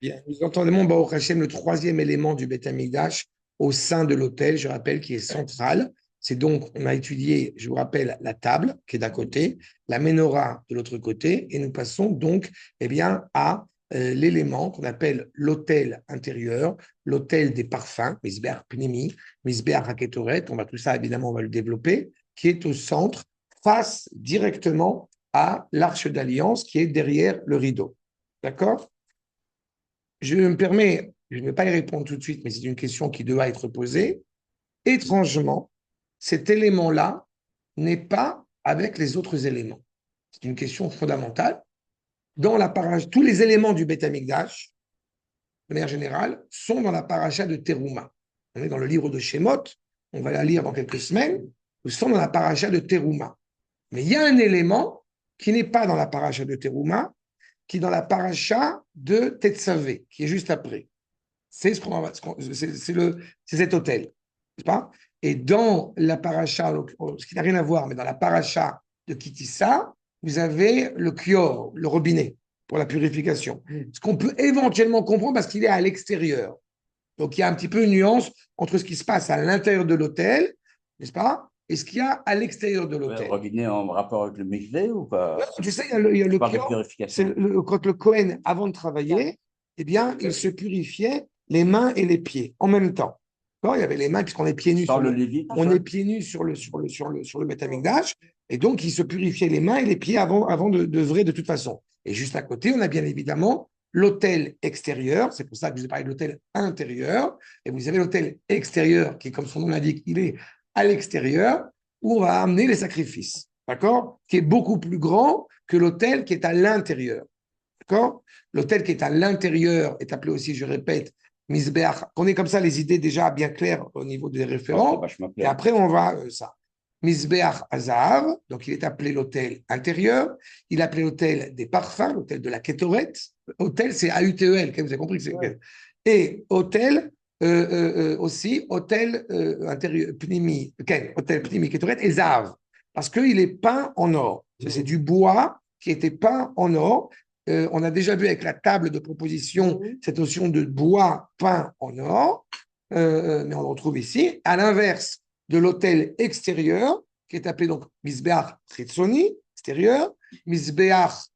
Bien, nous entendons Baruch Hashem, le troisième élément du Beth Amikdash au sein de l'autel, je rappelle, qui est central. C'est donc, on a étudié, je vous rappelle, la table qui est d'un côté, la menorah de l'autre côté, et nous passons donc à l'élément qu'on appelle l'autel intérieur, l'autel des parfums, Misbeach Pnimi, Misbeach Haketoret, on va tout ça, évidemment, on va le développer, qui est au centre, face directement à l'arche d'alliance qui est derrière le rideau. D'accord? Je me permets, je ne vais pas y répondre tout de suite, mais c'est une question qui doit être posée. Étrangement, cet élément-là n'est pas avec les autres éléments. C'est une question fondamentale. Dans la paracha, tous les éléments du Beth Amikdash, de manière générale, sont dans la paracha de Teruma. On est dans le livre de Shemot, on va la lire dans quelques semaines, nous sommes dans la paracha de Teruma. Mais il y a un élément qui n'est pas dans la paracha de Teruma, qui est dans la paracha de Tetzavé, qui est juste après. C'est cet hôtel, n'est-ce pas? Et dans la paracha, ce qui n'a rien à voir, mais dans la paracha de Kitissa, vous avez le kior, le robinet pour la purification. Ce qu'on peut éventuellement comprendre parce qu'il est à l'extérieur. Donc il y a un petit peu une nuance entre ce qui se passe à l'intérieur de l'hôtel, n'est-ce pas? Et ce qu'il y a à l'extérieur de l'hôtel. Robinet en rapport avec le mikvé ou pas? Tu sais, il y a le Par de kior, c'est purification. quand le Kohen, avant de travailler, eh bien, il se purifiait les mains et les pieds en même temps. Bon, il y avait les mains, puisqu'on est pieds nus Sans le lévite, on est pieds nus sur le Beth Amikdash, et donc il se purifiait les mains et les pieds avant de vrai de toute façon. Et juste à côté, on a bien évidemment l'hôtel extérieur, c'est pour ça que je vous ai parlé de l'hôtel intérieur, et vous avez l'hôtel extérieur qui, comme son nom l'indique, il est à l'extérieur, où on va amener les sacrifices, d'accord? Qui est beaucoup plus grand que l'hôtel qui est à l'intérieur, d'accord? L'hôtel qui est à l'intérieur est appelé aussi, je répète, Misbeach. On est comme ça, les idées déjà bien claires au niveau des référents. Et après, on va ça. Misbeach Azav, donc il est appelé l'hôtel intérieur. Il est appelé l'hôtel des parfums, l'hôtel de la Kétoret. Hôtel, c'est A-U-T-E-L, vous avez compris que c'est. Ouais. Et hôtel, aussi, hôtel intérieur, Pnimi, hôtel Pnimi Kétoret et Zav, parce qu'il est peint en or. C'est du bois qui était peint en or. On a déjà vu avec la table de proposition cette notion de bois peint en or, mais on le retrouve ici. À l'inverse de l'hôtel extérieur, qui est appelé donc Misbeach Chitzoni, extérieur, Misbeach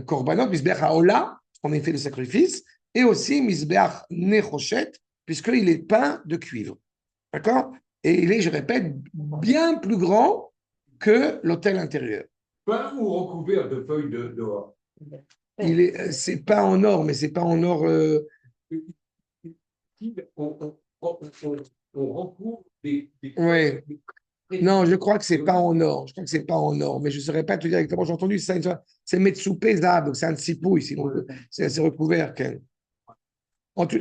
Korbanot, Misbeach Haola, en effet de sacrifice, et aussi Misbeach Nechoshet, puisqu'il est peint de cuivre. D'accord? Et il est, je répète, bien plus grand que l'hôtel intérieur. Peint ou recouvert de feuilles d'or? C'est pas en or, mais c'est pas en or. On recouvre Ouais. Non, je crois que c'est pas en or. Je crois que c'est pas en or, mais je ne saurais pas te dire exactement. J'ai entendu ça. C'est Metsupe Zab, donc c'est un tsipouille, sinon c'est recouvert. En, tout...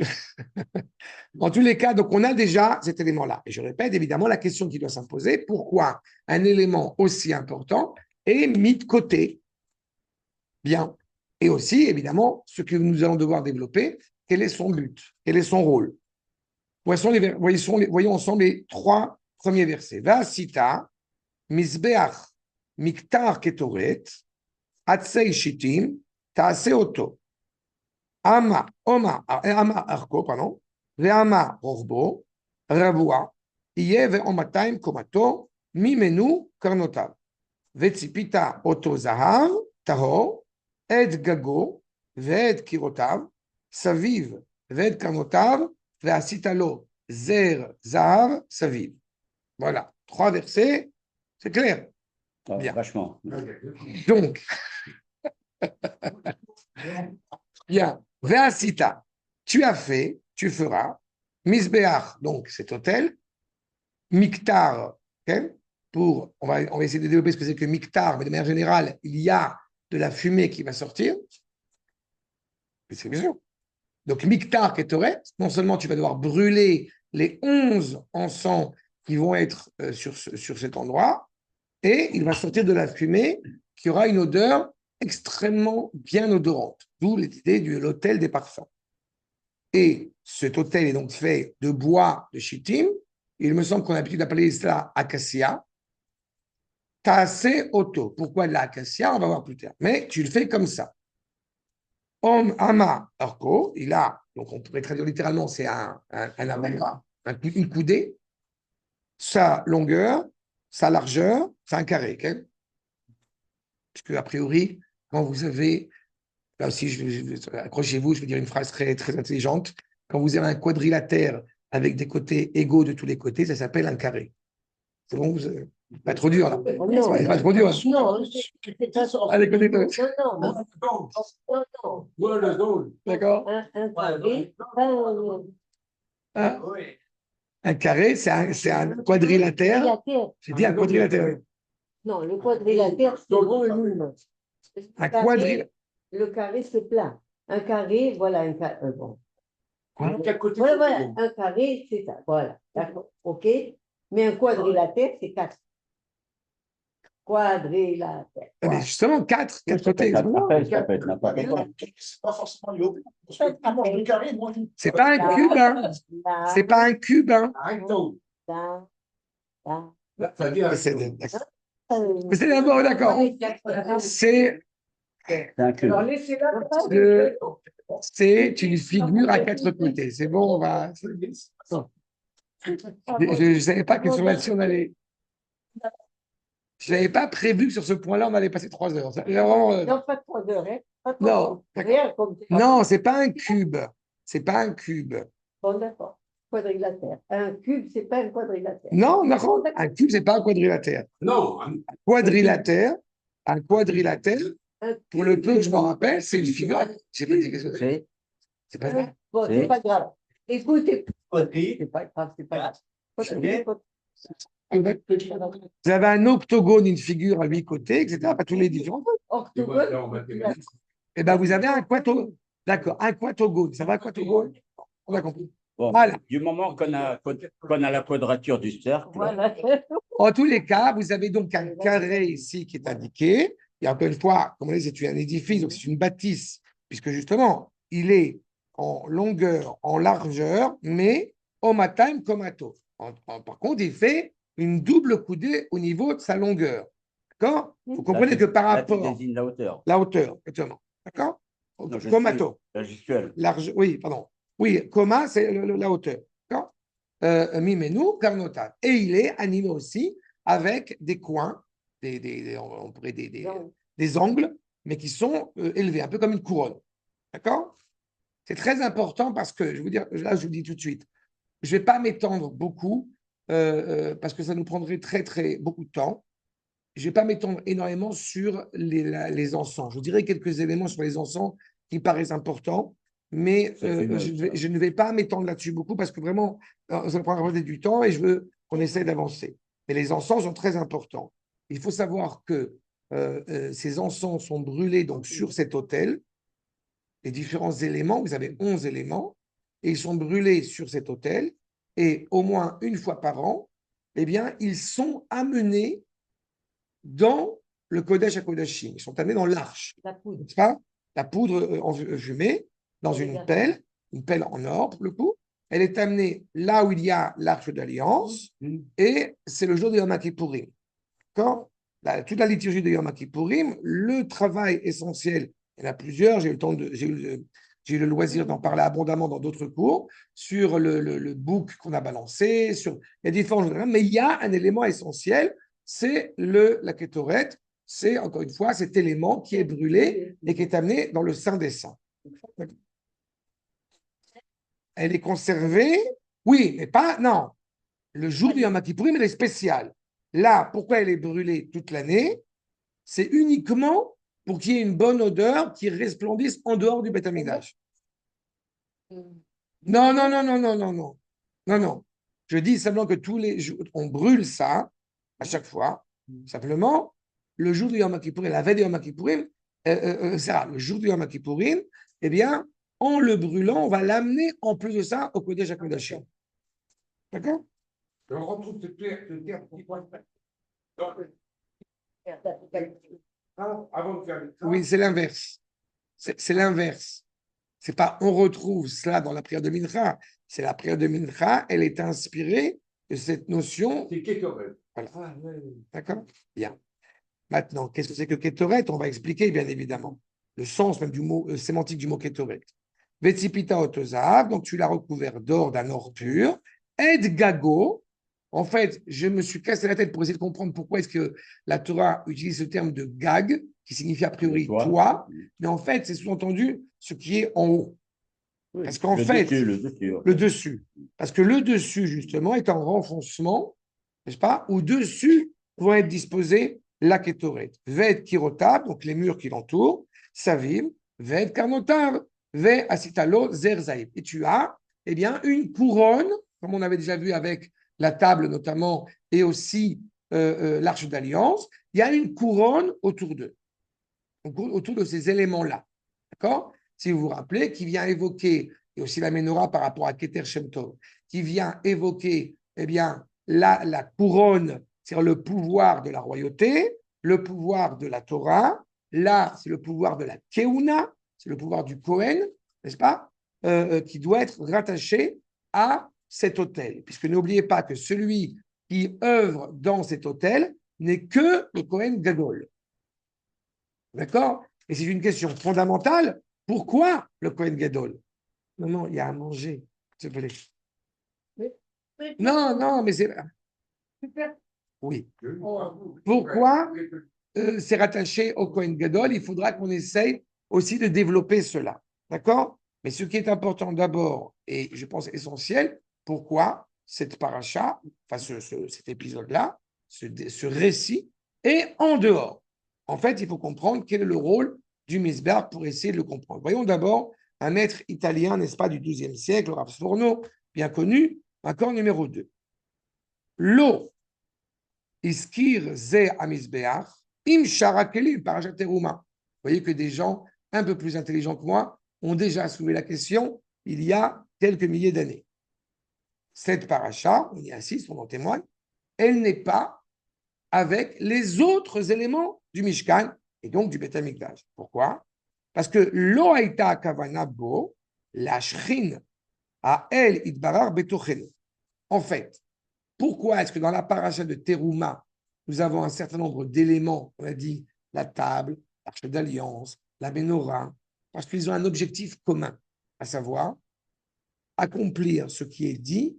en tous les cas, donc on a déjà cet élément-là. Et je répète, évidemment, la question qui doit s'imposer, pourquoi un élément aussi important est mis de côté? Bien. Et aussi, évidemment, ce que nous allons devoir développer, quel est son but, quel est son rôle. Voyons ensemble les trois premiers versets. Vasita, Misbeach, Miktar Ketoret, Atsei Shitim, Taase Oto, Ama Arko, pardon, Veama Rorbo, Ravua, Iye Ve'omatayim Komato, Mimenu Karnotav, Vetsipita Oto Zahav, Tahor, Ed Gago, Ved Kirotav, Saviv, Ved Karnotav, Ve'asitalo, Zer Zahav, Saviv. Voilà, trois versets, c'est clair. Bien. Vachement. Donc, bien, Ve'asita, tu as fait, tu feras, Misbeach, donc cet hôtel, Miktar, okay, on va essayer de développer ce que c'est que Miktar, mais de manière générale, il y a de la fumée qui va sortir. C'est bien sûr. Donc, Miktar Ketoret, non seulement tu vas devoir brûler les 11 encens qui vont être sur cet endroit, et il va sortir de la fumée qui aura une odeur extrêmement bien odorante, d'où l'idée de l'hôtel des parfums. Et cet hôtel est donc fait de bois de chittim. Il me semble qu'on a l'habitude d'appeler cela acacia. Tassé auto. Pourquoi de l'acacia? On va voir plus tard. Mais tu le fais comme ça. Om ama orko, il a, donc on pourrait traduire littéralement, c'est une coudée, sa longueur, sa largeur, c'est un carré. Okay? Parce que, a priori, quand vous avez, là aussi, accrochez-vous, je vais dire une phrase très, très intelligente, quand vous avez un quadrilatère avec des côtés égaux de tous les côtés, ça s'appelle un carré. C'est bon, pas trop dur là. Non, C'est pas trop dur. non, c'est pas ça. Allez, Non, connais-toi. non, non. Ouais, le zone. D'accord? Un carré, Hein? Un carré, c'est un quadrilatère. quadrilatère. J'ai dit un quadrilatère. Non, le quadrilatère, c'est volume. Un quadrilatère. Le carré, c'est plat. Un carré, voilà un carré. Bon. Quoi? Quel côté Voilà, c'est voilà, bon. un carré, c'est ça. Voilà, d'accord. OK? Mais un quadrilatère, c'est 4. Quadrilatère. Ah, mais justement, quatre côtés. Après, ça peut être n'importe quoi. C'est pas forcément le carré, moi. C'est pas un cube, hein. C'est pas un cube, hein. Arrête donc. Là, là. Là, ça veut dire. Mais c'est d'abord, d'accord. C'est C'est un cube. Alors, laissez-la. c'est une figure à quatre côtés. C'est bon, on va. Je ne savais pas que sur là-dessus, on allait. Je n'avais pas prévu que sur ce point-là, on allait passer 3 heures. Ça, vraiment, Non, pas 3 heures, hein. Pas Non, 3 heures. Rien comme ça. non, c'est pas un cube. C'est pas un cube. Bon, d'accord. Quadrilatère. Un cube, c'est pas un quadrilatère. Non, d'accord. Un cube, c'est pas un quadrilatère. Non. Quadrilatère, un quadrilatère, Un pour le cube. peu que je m'en rappelle, c'est une figure. J'ai pas dit qu'est-ce que c'est. C'est pas vrai. Bon, c'est pas grave. Écoutez, Quadri, c'est pas grave, c'est pas grave. C'est Vous avez un octogone, une figure à 8 côtés, etc. Pas tous les différents. Orthogone. Eh bien, vous avez un quatogone. D'accord, un quatogone. Ça va, quatogone? On a compris. Bon, Voilà. du moment qu'on a la quadrature du cercle, Voilà. En tous les cas, vous avez donc un carré ici qui est indiqué. Et encore une fois, comme on dit, c'est un édifice, donc c'est une bâtisse, puisque justement, il est en longueur, en largeur, mais au matin comme ato. Par contre, il fait une double coudée au niveau de sa longueur. D'accord? Vous comprenez que par là, tu rapport désignes la hauteur. la hauteur, exactement. D'accord? Non, je Comme suis ato. la gestuelle. Large, oui, pardon. Oui, coma, c'est la hauteur. D'accord? Mimenu, carnota. Et il est animé aussi avec des coins, on pourrait des angles, mais qui sont élevés, un peu comme une couronne. D'accord? C'est très important parce que, je vais vous dire, là, je vous dis tout de suite, je ne vais pas m'étendre beaucoup parce que ça nous prendrait beaucoup de temps. Je ne vais pas m'étendre énormément sur les encens. Je vous dirai quelques éléments sur les encens qui paraissent importants, mais je ne vais pas m'étendre là-dessus beaucoup parce que vraiment, ça prendra du temps et je veux qu'on essaie d'avancer. Mais les encens sont très importants. Il faut savoir que ces encens sont brûlés donc sur cet autel. Les différents éléments, vous avez 11 éléments, et ils sont brûlés sur cet autel, et au moins une fois par an, eh bien, ils sont amenés dans le Kodesh HaKodashim. Ils sont amenés dans l'arche. La poudre. N'est-ce pas? La poudre fumée dans une pelle en or pour le coup. Elle est amenée là où il y a l'arche d'alliance, et c'est le jour de Yom Kippourim. D'accord? Toute la liturgie de Yom Kippourim, le travail essentiel, il y en a plusieurs, j'ai eu le loisir d'en parler abondamment dans d'autres cours, sur le bouc qu'on a balancé, il y a différents choses, mais il y a un élément essentiel, c'est la kétoret, c'est encore une fois cet élément qui est brûlé et qui est amené dans le Saint des Saints. Elle est conservée, oui, mais pas, non. Le jour du Yom Kippourim, elle est spéciale. Là, pourquoi elle est brûlée toute l'année? C'est uniquement pour qu'il y ait une bonne odeur qui resplendisse en dehors du Beth Amikdash. Non, non, non, non, non, non, non. Non, non. Je dis simplement que tous les jours, on brûle ça à chaque fois. Simplement, le jour du Yom Kippourim, la veille du Yom Kippourim, le jour du Yom Kippourim, eh bien, en le brûlant, on va l'amener en plus de ça au Kodesh HaKodashim. D'accord? Je retrouve ce terme qui point. Avant de faire le Oui, c'est l'inverse. C'est l'inverse. C'est pas on retrouve cela dans la prière de Mincha. C'est la prière de Mincha, elle est inspirée de cette notion. C'est Kétoret. Voilà. D'accord? Bien. Maintenant, qu'est-ce que c'est que Kétoret? On va expliquer, bien évidemment. le sens même du mot sémantique du mot Ketoret. Vetsipita otozav, donc tu l'as recouvert d'or, d'un or pur. Et gago, en fait, je me suis cassé la tête pour essayer de comprendre pourquoi est-ce que la Torah utilise ce terme de gag, qui signifie a priori toit, mais en fait, c'est sous-entendu ce qui est en haut. Oui, Parce qu'en le fait, dessus, le dessus. le dessus. Parce que le dessus, justement, est en renfoncement, n'est-ce pas? Au-dessus vont être disposés la kétoret. Ved kirotab, donc les murs qui l'entourent, savim, ved karnotab, ve asitalo zerzaïb. Et tu as, eh bien, une couronne, comme on avait déjà vu avec la table notamment, et aussi l'arche d'alliance, il y a une couronne autour d'eux, autour de ces éléments-là. D'accord? Si vous vous rappelez, qui vient évoquer, et aussi la menorah par rapport à Keter Shem Tov, qui vient évoquer, eh bien, la couronne, c'est-à-dire le pouvoir de la royauté, le pouvoir de la Torah. Là, c'est le pouvoir de la Keuna, c'est le pouvoir du Kohen, n'est-ce pas? Qui doit être rattaché à cet autel. Puisque n'oubliez pas que celui qui œuvre dans cet autel n'est que le Kohen Gadol. D'accord? Et c'est une question fondamentale. Pourquoi le Kohen Gadol? Non, non, il y a à manger, s'il te plaît. Non, non, mais c'est. Oui. Pourquoi c'est rattaché au Kohen Gadol? Il faudra qu'on essaye aussi de développer cela. D'accord? Mais ce qui est important d'abord, et je pense essentiel, pourquoi cette paracha, enfin cet épisode-là, ce récit, est en dehors. En fait, il faut comprendre quel est le rôle du Misbar pour essayer de le comprendre. Voyons d'abord un maître italien, n'est-ce pas, du XIIe siècle, Rav Sforno, bien connu, accord numéro 2. L'eau, iskir ze amisbeach, im sharakelim parashat teruma. Vous voyez que des gens un peu plus intelligents que moi ont déjà soulevé la question il y a quelques milliers d'années. Cette paracha, on y insiste, on en témoigne, elle n'est pas avec les autres éléments du Mishkan et donc du Beth Amikdash. Pourquoi? Parce que lo haïta kavana bo, la shrin a el idbarar betochenu. En fait, pourquoi est-ce que dans la paracha de Teruma, nous avons un certain nombre d'éléments, on a dit la table, l'arche d'alliance, la menorah, parce qu'ils ont un objectif commun, à savoir accomplir ce qui est dit,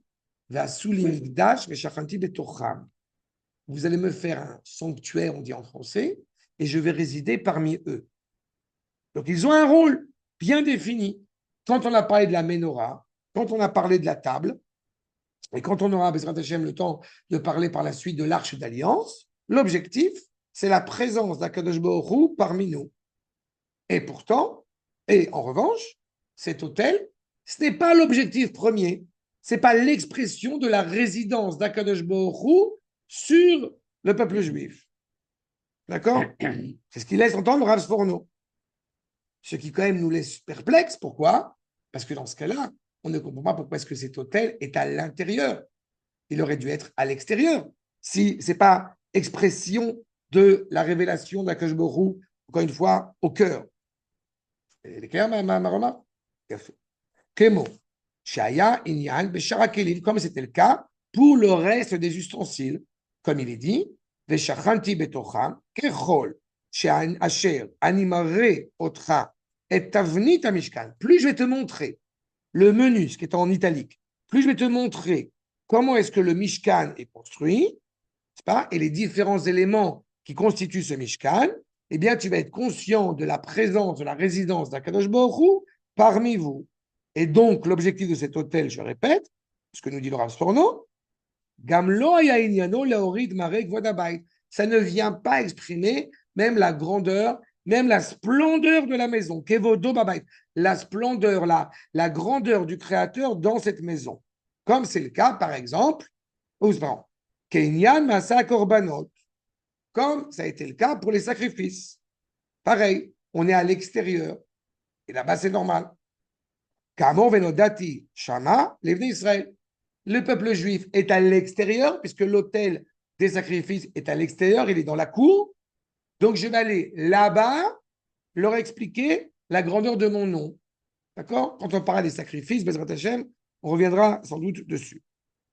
va soulimigdash veshachanti betocham. Vous allez me faire un sanctuaire, on dit en français, et je vais résider parmi eux. Donc, ils ont un rôle bien défini. Quand on a parlé de la menorah, quand on a parlé de la table, et quand on aura, Bezrat Hashem, le temps de parler par la suite de l'arche d'alliance, l'objectif, c'est la présence d'Akadosh Baruch Hu parmi nous. Et pourtant, et en revanche, cet autel, ce n'est pas l'objectif premier. Ce n'est pas l'expression de la résidence d'Akadosh Baruch Hu sur le peuple juif. D'accord? C'est ce qui laisse entendre Rav Sforno. Ce qui quand même nous laisse perplexes. Pourquoi? Parce que dans ce cas-là, on ne comprend pas pourquoi est-ce que cet autel est à l'intérieur. Il aurait dû être à l'extérieur. Si ce n'est pas expression de la révélation d'Akadosh Baruch Hu, encore une fois, au cœur. Elle est claire, ma remarque? Kemo. Shaya, Inyan, Besharakelim, comme c'était le cas pour le reste des ustensiles. Comme il est dit, Veshachanti betocham, kechol, asher, animare otra, et tavnit amishkan. Plus je vais te montrer le menu, ce qui est en italique, plus je vais te montrer comment est-ce que le Mishkan est construit, n'est-ce pas, et les différents éléments qui constituent ce Mishkan, eh bien, tu vas être conscient de la présence, de la résidence d'Akadosh Baruch Hu parmi vous. Et donc, l'objectif de cet hôtel, je répète, ce que nous dit le Rav Sforno, Gamlo Ayainiano Laorid Marek Vodabait. Ça ne vient pas exprimer même la grandeur, même la splendeur de la maison. Kevodo Babait. La splendeur, la grandeur du Créateur dans cette maison. Comme c'est le cas, par exemple, Kenyan Masa Korbanot. Comme ça a été le cas pour les sacrifices. Pareil, on est à l'extérieur. Et là-bas, c'est normal. Kamo Venodati Shama, l'Evne Israël. Le peuple juif est à l'extérieur, puisque l'autel des sacrifices est à l'extérieur, il est dans la cour. Donc, je vais aller là-bas, leur expliquer la grandeur de mon nom. D'accord? Quand on parlera des sacrifices, Bezrat Hashem, on reviendra sans doute dessus.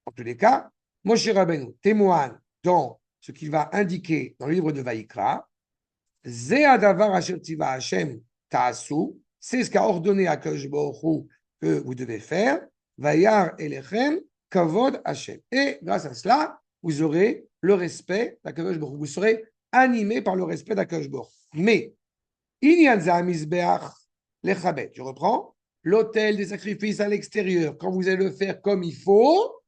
En tous les cas, Moshe Rabbeinu témoigne dans ce qu'il va indiquer dans le livre de Vaïkra, Ze Adavar Asher Tiva Hashem ta'asu, c'est ce qu'a ordonné à Akadosh Baruch Hu que vous devez faire. Vayar elechem kavod Hashem. Et grâce à cela, vous aurez le respect d'Akadosh Baruch Hu. Vous serez animé par le respect d'Akadosh Baruch Hu. Mais, je reprends, l'autel des sacrifices à l'extérieur, quand vous allez le faire comme il faut,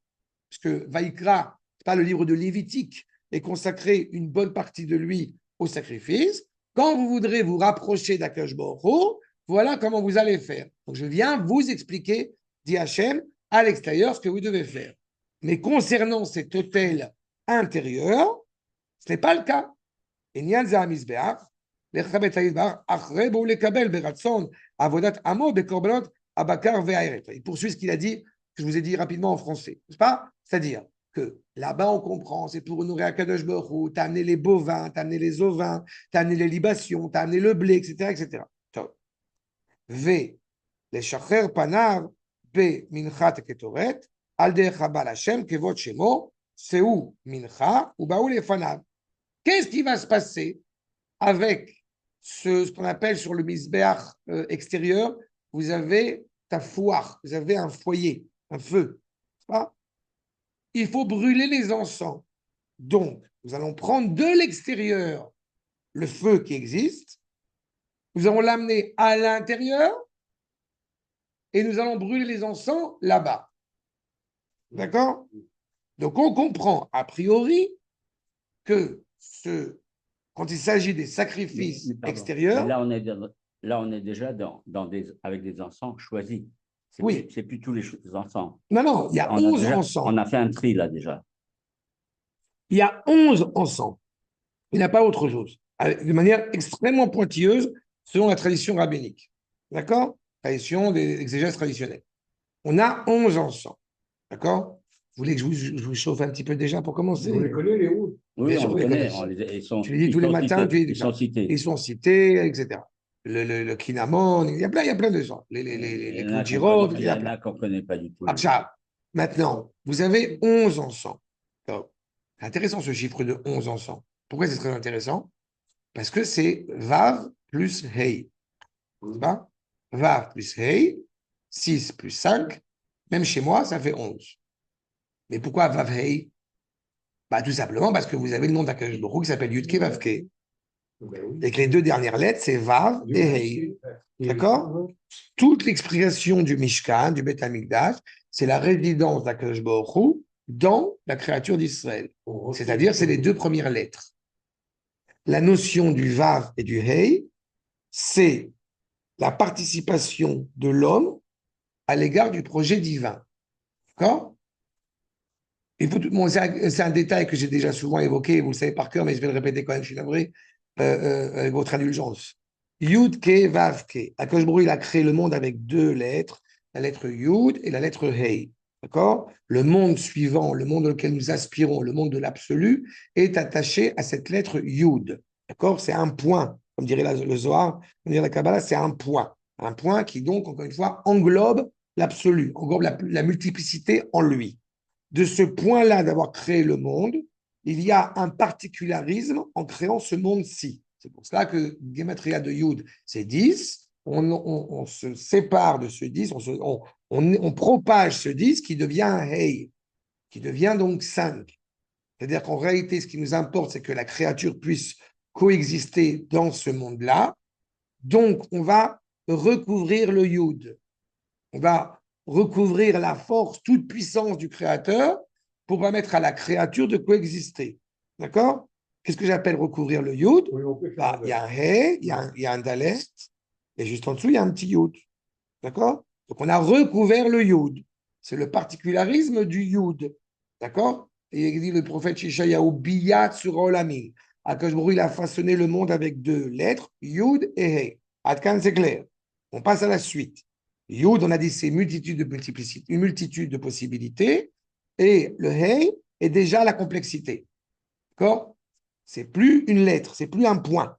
parce que Vaïkra, c'est pas le livre de Lévitique, et consacrer une bonne partie de lui au sacrifice, quand vous voudrez vous rapprocher d'Akadosh Baruch Hu, voilà comment vous allez faire. Donc je viens vous expliquer, dit Hachem, à l'extérieur ce que vous devez faire. Mais concernant cet autel intérieur, ce n'est pas le cas. Il poursuit ce qu'il a dit, que je vous ai dit rapidement en français, n'est-ce pas? C'est-à-dire que là-bas, on comprend, c'est pour honorer Akadosh Baruch Hu, t'as amené les bovins, t'as amené les ovins, t'as amené les libations, t'as amené le blé, etc., etc. V, les shacher panav, B, minchat ketoret, al derchabal Hashem, kevot shemo, seu mincha, ou baou les fanav. Qu'est-ce qui va se passer avec ce qu'on appelle sur le misbeach extérieur? Vous avez ta foire, vous avez un foyer, un feu. Pas? Il faut brûler les encens. Donc, nous allons prendre de l'extérieur le feu qui existe, nous allons l'amener à l'intérieur et nous allons brûler les encens là-bas. D'accord? Donc, on comprend a priori que quand il s'agit des sacrifices extérieurs. Là, on est déjà avec des encens choisis. Oui. C'est plus tous les encens. Non, il y a 11 encens. On a fait un tri là déjà. Il y a 11 encens. Il n'y a pas autre chose. De manière extrêmement pointilleuse, selon la tradition rabbinique. D'accord? Tradition des exégèses traditionnels. On a 11 encens. D'accord? Vous voulez que je vous chauffe un petit peu déjà pour commencer? Vous les connaissez, les rouges? Oui, on les connaît. Tu les dis tous les matins, ils sont cités. Ils sont cités, etc. Le kinamon, il y a plein de gens. Les koudjirov, il y en a qu'on ne connaît pas du tout. Maintenant, vous avez 11 encens. C'est intéressant ce chiffre de 11 encens. Pourquoi c'est très intéressant? Parce que c'est Vav plus Hei. C'est pas? Vav plus Hei, 6 plus 5, même chez moi, ça fait 11. Mais pourquoi Vav Hei? Tout simplement parce que vous avez le nom d'Akadosh Baruch Hu qui s'appelle Yudke Vavke. Et que les deux dernières lettres, c'est Vav et Hei. D'accord? Toute l'explication du Mishkan, du Beth Amikdash, c'est la résidence d'Akadosh Baruch Hu dans la créature d'Israël. C'est-à-dire, c'est les deux premières lettres. La notion du Vav et du Hei, c'est la participation de l'homme à l'égard du projet divin. D'accord? C'est un détail que j'ai déjà souvent évoqué, vous le savez par cœur, mais je vais le répéter quand même, je suis navré, avec votre indulgence. Yud Ke Vav Ke. Akadosh Baruch Hu, il a créé le monde avec deux lettres, la lettre Yud et la lettre Hei. D'accord? Le monde suivant, le monde auquel nous aspirons, le monde de l'absolu, est attaché à cette lettre Yud. D'accord? C'est un point, comme dirait le Zohar, comme dirait la Kabbalah, c'est un point. Un point qui donc, encore une fois, englobe l'absolu, englobe la multiplicité en lui. De ce point-là d'avoir créé le monde, il y a un particularisme en créant ce monde-ci. C'est pour cela que Gematria de Yud, c'est 10. On se sépare de ce 10, on propage ce 10 qui devient un Hei, qui devient donc 5. C'est-à-dire qu'en réalité, ce qui nous importe, c'est que la créature puisse coexister dans ce monde-là. Donc, on va recouvrir le Yud. On va recouvrir la force, toute puissance du Créateur pour permettre à la créature de coexister. D'accord? Qu'est-ce que j'appelle recouvrir le Yud? Il y a un He, il y a un Dalet, et juste en dessous, il y a un petit Yud. D'accord? Donc, on a recouvert le Yud. C'est le particularisme du Yud. D'accord? Et il dit le prophète Yeshayahu, Biyat sur Olami. Akadosh Baruch Hu, il a façonné le monde avec deux lettres, Yud et He. Adkan, c'est clair. On passe à la suite. Yud, on a dit, c'est une multitude de possibilités. Et le Hei est déjà la complexité. D'accord? C'est plus une lettre, c'est plus un point.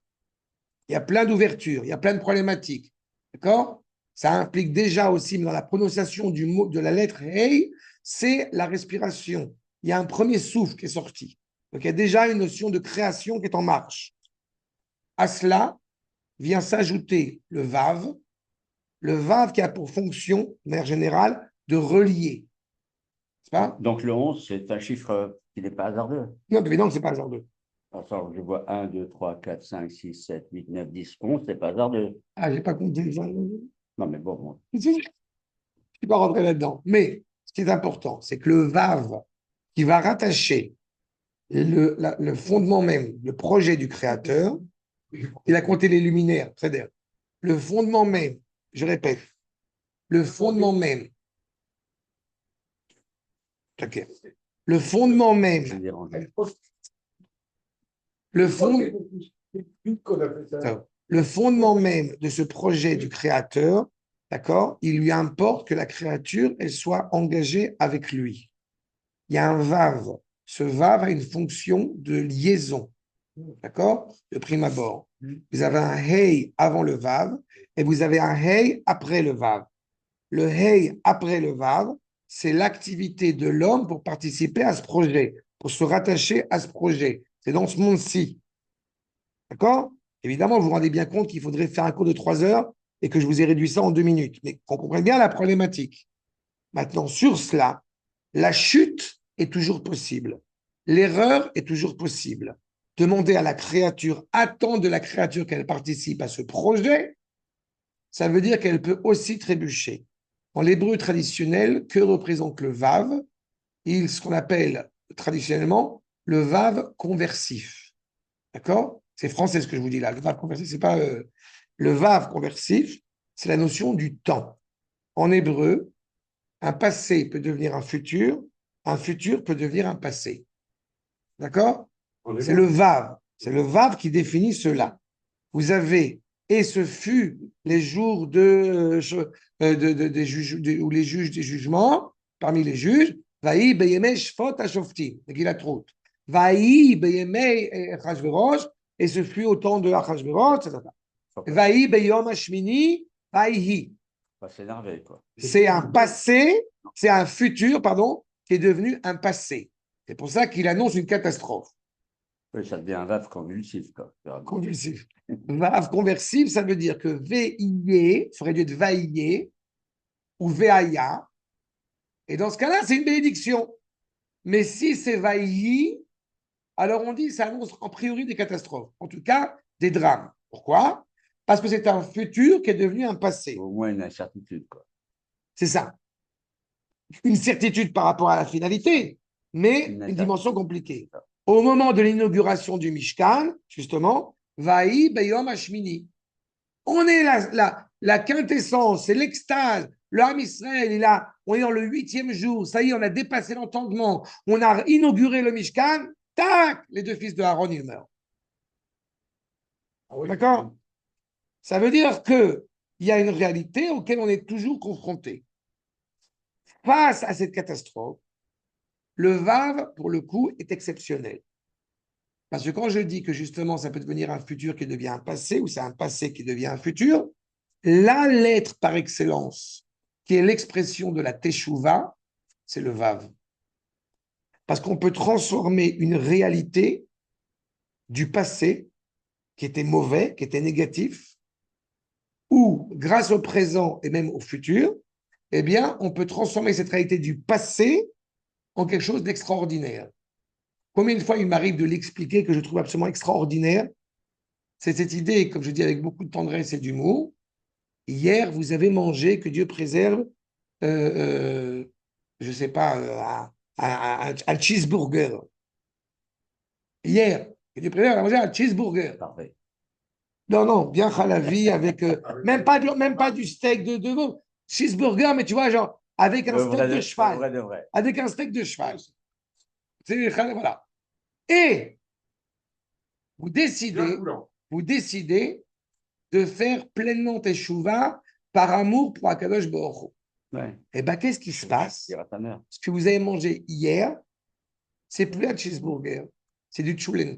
Il y a plein d'ouvertures, il y a plein de problématiques. D'accord? Ça implique déjà aussi, dans la prononciation du mot, de la lettre Hei, c'est la respiration. Il y a un premier souffle qui est sorti. Donc, il y a déjà une notion de création qui est en marche. À cela, vient s'ajouter le vav qui a pour fonction, de manière générale, de relier. C'est pas? Donc le 11, c'est un chiffre qui n'est pas hasardeux. Non, évidemment que c'est pas hasardeux. Alors, je vois 1, 2, 3, 4, 5, 6, 7, 8, 9, 10, 11, c'est pas hasardeux. Ah, j'ai pas compté. Non, mais bon. Je ne suis pas rentré là-dedans. Mais ce qui est important, c'est que le vav qui va rattacher le fondement même, le projet du créateur, il a compté les luminaires, c'est-à-dire le fondement même, je répète, le fondement même, ok, le fondement Je même, dérange. le fond, qu'on a fait ça. le fondement même de ce projet du créateur, d'accord, il lui importe que la créature, elle soit engagée avec lui. Il y a un vav. Ce vav a une fonction de liaison, d'accord, de prime abord. Vous avez un hey avant le vav et vous avez un hey après le vav. Le hey après le vav, c'est l'activité de l'homme pour participer à ce projet, pour se rattacher à ce projet. C'est dans ce monde-ci. D'accord? Évidemment, vous vous rendez bien compte qu'il faudrait faire un cours de 3 heures et que je vous ai réduit ça en 2 minutes. Mais qu'on comprenne bien la problématique. Maintenant, sur cela, la chute est toujours possible. L'erreur est toujours possible. Demander à la créature, attendre de la créature qu'elle participe à ce projet, ça veut dire qu'elle peut aussi trébucher. En l'hébreu traditionnel, que représente le vav? Ce qu'on appelle traditionnellement le vav conversif. D'accord? C'est français ce que je vous dis là. Le vav conversif, c'est pas le vav conversif, c'est la notion du temps. En hébreu, un passé peut devenir un futur peut devenir un passé. D'accord? C'est le vav. C'est le vav qui définit cela. Vous avez, et ce fut les jours des juges, ou les juges des jugements, parmi les juges, Vaï beyemei shfot hashoftim, Megilat-Ruth. Vaï beyemei Achashverosh, et ce fut au temps de Achashverosh, etc. Vaï beyom hashmini, vaïhi. Pas s'énerver, quoi. C'est un passé, c'est un futur, pardon, qui est devenu un passé. C'est pour ça qu'il annonce une catastrophe. Oui, ça devient un vav convulsif, quoi. Convulsif. Vav conversif, ça veut dire que VIE, ça aurait dû être vaïe ou VAIA. Et dans ce cas-là, c'est une bénédiction. Mais si c'est vaïi, alors on dit ça annonce en priori des catastrophes. En tout cas, des drames. Pourquoi? Parce que c'est un futur qui est devenu un passé. Au moins une incertitude, quoi. C'est ça. Une certitude par rapport à la finalité, mais Une une dimension compliquée. Au moment de l'inauguration du Mishkan, justement, Vaï Beyom Hashmini. On est la quintessence, c'est l'extase. Le Ham Israël, on est dans le 8e jour. Ça y est, on a dépassé l'entendement. On a inauguré le Mishkan. Tac, les deux fils de Aaron, ils meurent. D'accord? Ça veut dire qu'il y a une réalité auquel on est toujours confronté. Face à cette catastrophe, le Vav, pour le coup, est exceptionnel. Parce que quand je dis que justement, ça peut devenir un futur qui devient un passé, ou c'est un passé qui devient un futur, la lettre par excellence, qui est l'expression de la Teshuvah, c'est le Vav. Parce qu'on peut transformer une réalité du passé, qui était mauvais, qui était négatif, ou grâce au présent et même au futur, eh bien, on peut transformer cette réalité du passé en quelque chose d'extraordinaire. Combien de fois il m'arrive de l'expliquer que je trouve absolument extraordinaire? C'est cette idée, comme je dis avec beaucoup de tendresse et d'humour. Hier, vous avez mangé, que Dieu préserve, je ne sais pas, un cheeseburger. Hier, que Dieu préserve, on a mangé un cheeseburger. Parfait. Non, non, bien halavi avec même pas du steak de veau. Cheeseburger, mais tu vois, genre, avec un steak de cheval. Vrai de vrai. Avec un steak de cheval. Voilà. Et vous décidez de faire pleinement teshuva par amour pour Akadosh Baruch Hu. Ouais. Eh bien, qu'est-ce qui se passe? Il y aura ta mère. Ce que vous avez mangé hier, c'est plus un cheeseburger, c'est du chulent.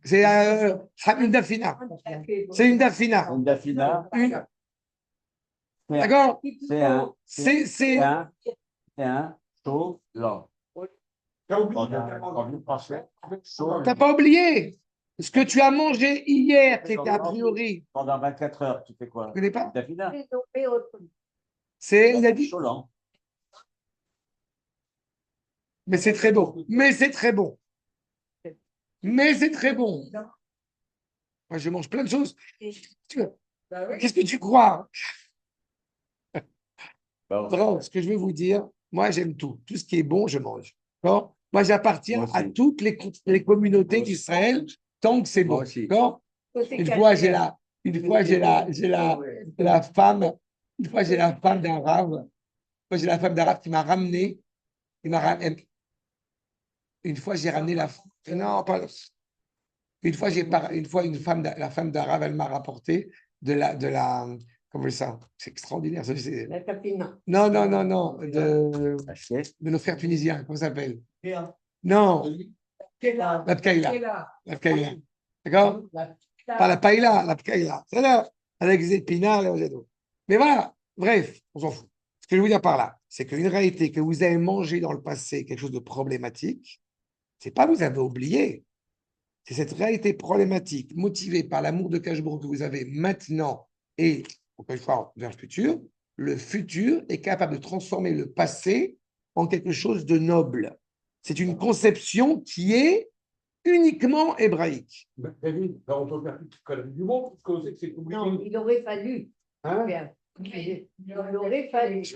C'est une dafina. C'est une dafina. Une dafina. D'accord? C'est un chaud lent. T'as pas oublié? Ce que tu as mangé hier, qui était a priori, Pendant 24 heures, tu fais quoi? tu ne connais pas? Dafina. C'est, il a dit, Cholant. mais c'est très bon. Mais c'est très bon. Mais c'est très bon. Moi, je mange plein de choses. Qu'est-ce que tu crois? Bon. Vraiment, ce que je veux vous dire, moi, j'aime tout. Tout ce qui est bon, je mange. D'accord? Moi, j'appartiens Moi aussi. à toutes les communautés d'Israël tant que c'est Moi bon. aussi. D'accord? Une fois, j'ai la femme, une fois, j'ai la femme d'un rave. Moi, j'ai la femme d'un rave qui m'a ramené. Une fois, j'ai ramené la. Non, pas. Une fois, la femme d'un rave, elle m'a rapporté comment ça? C'est extraordinaire. La tapina. Non, non, non, non. Assiette. De nos frères tunisiens, comment ça s'appelle? Bien. Non, La la pkaïla. La pkaïla. D'accord? Pas la païla, la pkaïla. C'est là, avec les épinards, les oiseaux. Mais voilà, bref, on s'en fout. Ce que je veux dire par là, c'est qu'une réalité que vous avez mangé dans le passé, quelque chose de problématique, c'est pas vous avez oublié. C'est cette réalité problématique motivée par l'amour de Kachbourg que vous avez maintenant et, encore une fois, vers le futur. Le futur est capable de transformer le passé en quelque chose de noble. C'est une conception qui est uniquement hébraïque. David, là, on peut faire toute la du monde, parce qu'on sait que c'est compliqué. Non, il aurait fallu. Hein? Il aurait fallu. Je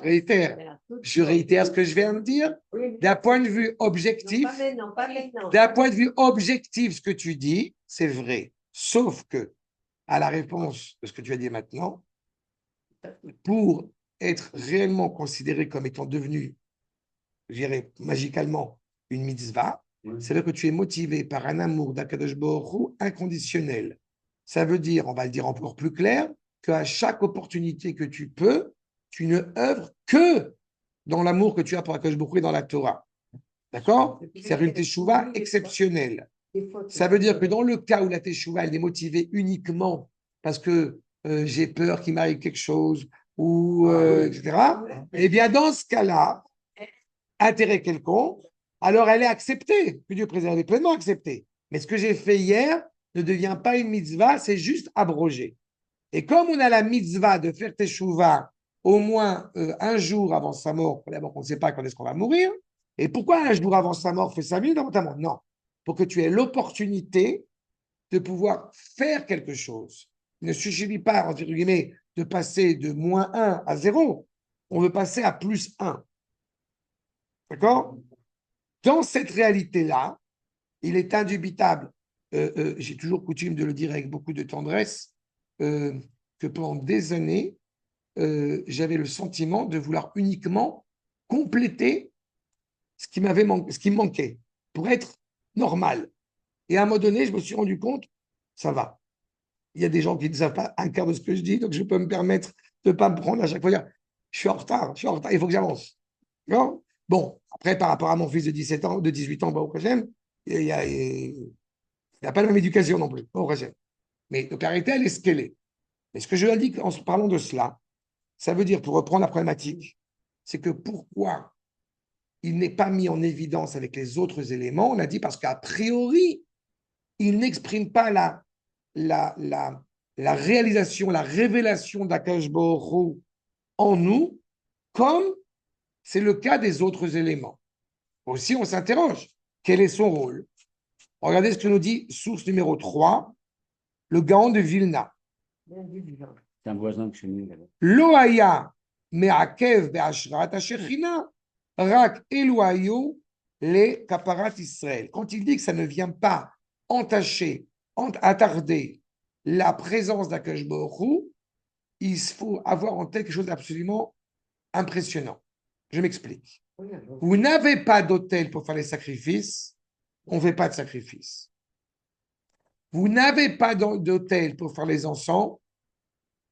réitère ce que je viens de dire. Oui, D'un point de vue objectif, pas maintenant, pas maintenant. d'un point de vue objectif, ce que tu dis, c'est vrai. Sauf que, à la réponse de ce que tu as dit maintenant, pour être réellement considéré comme étant devenu, je dirais magicalement, une mitzvah, c'est là que tu es motivé par un amour d'Akadosh Baruch Hu inconditionnel. Ça veut dire, on va le dire encore plus clair, qu'à chaque opportunité que tu peux, tu ne œuvres que dans l'amour que tu as pour Akadosh Baruch Hu et dans la Torah. D'accord? C'est une teshuva exceptionnelle. Ça veut dire que dans le cas où la teshuva elle est motivée uniquement parce que j'ai peur qu'il m'arrive quelque chose, ou etc., eh bien, dans ce cas-là, intérêt quelconque, alors elle est acceptée, que Dieu préserve, elle est pleinement acceptée. Mais ce que j'ai fait hier ne devient pas une mitzvah, c'est juste abrogé. Et comme on a la mitzvah de faire teshuva au moins un jour avant sa mort, d'abord on ne sait pas quand est-ce qu'on va mourir, et pourquoi un jour avant sa mort fait 5 minutes avant ta mort? Non, pour que tu aies l'opportunité de pouvoir faire quelque chose. Il ne suffit pas, entre guillemets, de passer de -1 à 0. On veut passer à +1. D'accord? Dans cette réalité-là, il est indubitable, j'ai toujours coutume de le dire avec beaucoup de tendresse, que pendant des années, j'avais le sentiment de vouloir uniquement compléter ce qui me manquait pour être normal. Et à un moment donné, je me suis rendu compte, ça va. Il y a des gens qui ne savent pas un quart de ce que je dis, donc je peux me permettre de ne pas me prendre à chaque fois dire, je suis en retard, il faut que j'avance. Non? Bon, après, par rapport à mon fils de 17 ans, de 18 ans, il n'a pas la même éducation non plus, mais l'opérité, elle est ce qu'elle est. Mais ce que je dis en parlant de cela, ça veut dire, pour reprendre la problématique, c'est que pourquoi il n'est pas mis en évidence avec les autres éléments, on a dit parce qu'a priori, il n'exprime pas la réalisation, la révélation d'Akash Baruch Hu en nous, comme c'est le cas des autres éléments. Aussi, on s'interroge, quel est son rôle? Regardez ce que nous dit source numéro 3, le Gaon de Vilna. C'est un voisin de chez nous. Loaya me'akev be'ashrat hashechina, rak eloayu les kaparat Israël. Quand il dit que ça ne vient pas entacher, attarder la présence d'Akash Baruch Hu, il faut avoir en tête quelque chose d'absolument impressionnant. Je m'explique. Vous n'avez pas d'autel pour faire les sacrifices, on ne fait pas de sacrifice. Vous n'avez pas d'autel pour faire les encens,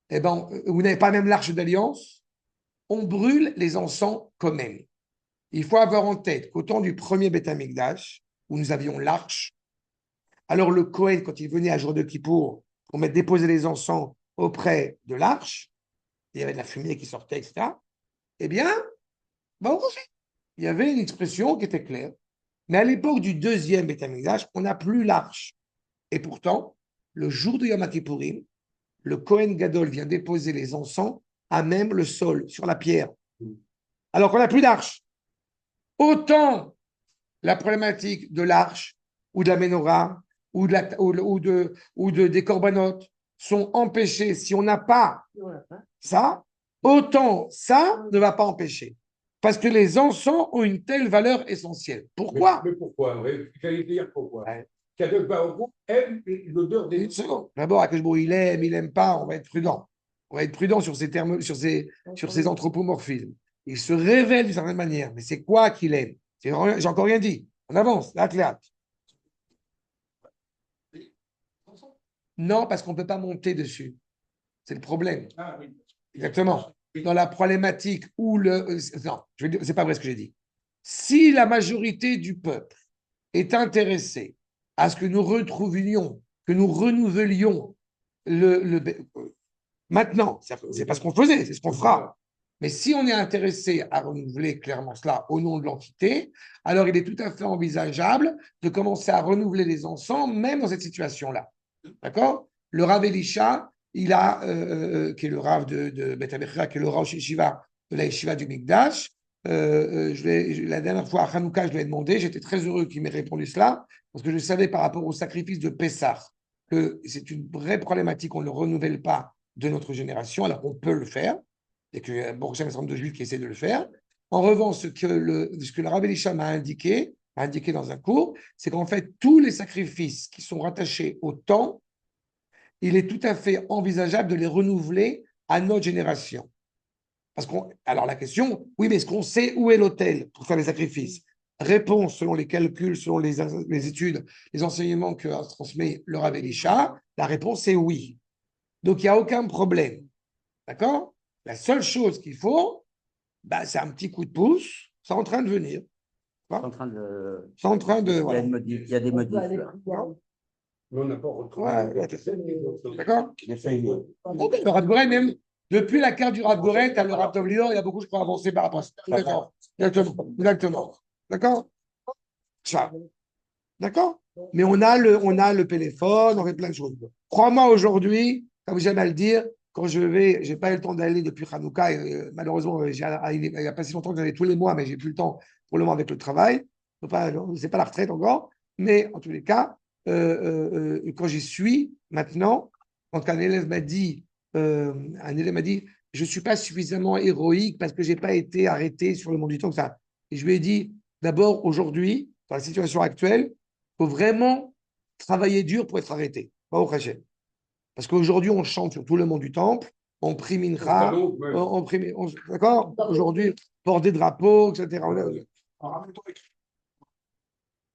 eh ben, vous n'avez pas même l'arche d'alliance, on brûle les encens quand même. Il faut avoir en tête qu'au temps du premier Beth Amikdash, où nous avions l'arche, alors le Kohen, quand il venait à jour de Kippour pour déposer les encens auprès de l'arche, il y avait de la fumée qui sortait, etc. Eh bien, il y avait une expression qui était claire. Mais à l'époque du deuxième Beth Amikdash, on n'a plus l'arche. Et pourtant, le jour de Yom Kippourim, le Kohen Gadol vient déposer les encens à même le sol, sur la pierre. Alors qu'on n'a plus d'arche. Autant la problématique de l'arche ou de la menorah des corbanotes sont empêchées si on n'a pas ça, autant ça ne va pas empêcher. Parce que les encens ont une telle valeur essentielle. Pourquoi? Mais pourquoi? J'allais dire pourquoi. Ouais. Kadosh Baruch aime l'odeur des. Une seconde. D'abord, Akash Baruch il aime pas, on va être prudent. On va être prudent sur ces termes, sur ces anthropomorphismes. Il se révèle d'une certaine manière, mais c'est quoi qu'il aime? J'ai encore rien dit. On avance, là. Non, parce qu'on ne peut pas monter dessus. C'est le problème. Ah oui. Exactement. Dans la problématique où non, c'est pas vrai ce que j'ai dit. Si la majorité du peuple est intéressée à ce que nous retrouvions, que nous renouvelions maintenant, c'est pas ce qu'on faisait, c'est ce qu'on fera. Mais si on est intéressé à renouveler clairement cela au nom de l'entité, alors il est tout à fait envisageable de commencer à renouveler les encens, même dans cette situation-là. D'accord? Le Rav Elisha, il a, qui est le Rav de Beth Abichra, qui est le Rosh Yeshiva de la Yeshiva du Mikdash. La dernière fois à Hanouka, je lui ai demandé, j'étais très heureux qu'il m'ait répondu cela, parce que je savais par rapport au sacrifice de Pessah que c'est une vraie problématique, on ne le renouvelle pas de notre génération, alors on peut le faire, et qu'il y a un bon certain nombre de juifs qui essaient de le faire. En revanche, ce que le Rav Elisha m'a indiqué dans un cours, c'est qu'en fait, tous les sacrifices qui sont rattachés au temps, il est tout à fait envisageable de les renouveler à notre génération. Alors la question, oui, mais est-ce qu'on sait où est l'autel pour faire les sacrifices? Réponse, selon les calculs, selon les études, les enseignements que transmet le Rav Elisha, la réponse est oui. Donc il n'y a aucun problème. D'accord? La seule chose qu'il faut, c'est un petit coup de pouce, c'est en train de venir. C'est en train de. C'est en train de. Il y a des modifs là. Mais on n'a pas retrouvé. Ouais, d'accord? Essaye. Le Rav Goren, même depuis la carte du Rav Goren, à le Rav Dov Lior, il y a beaucoup, je crois, avancé par rapport à ça. Exactement. D'accord? Ça. D'accord? Mais on a le téléphone, on fait plein de choses. Crois-moi, aujourd'hui, comme j'aime à le dire, quand j'ai pas eu le temps d'aller depuis Hanouka, et, malheureusement, il n'y a pas si longtemps que j'allais tous les mois, mais j'ai plus le temps pour le moment avec le travail. C'est pas la retraite encore, mais en tous les cas, quand j'y suis maintenant, quand un élève m'a dit, je ne suis pas suffisamment héroïque parce que je n'ai pas été arrêté sur le monde du temps que ça. Et je lui ai dit, d'abord, aujourd'hui, dans la situation actuelle, il faut vraiment travailler dur pour être arrêté. Pas au Hachem. Parce qu'aujourd'hui, on chante sur tout le monde du temple, on prie Mincha, d'accord? Aujourd'hui, porte des drapeaux, etc.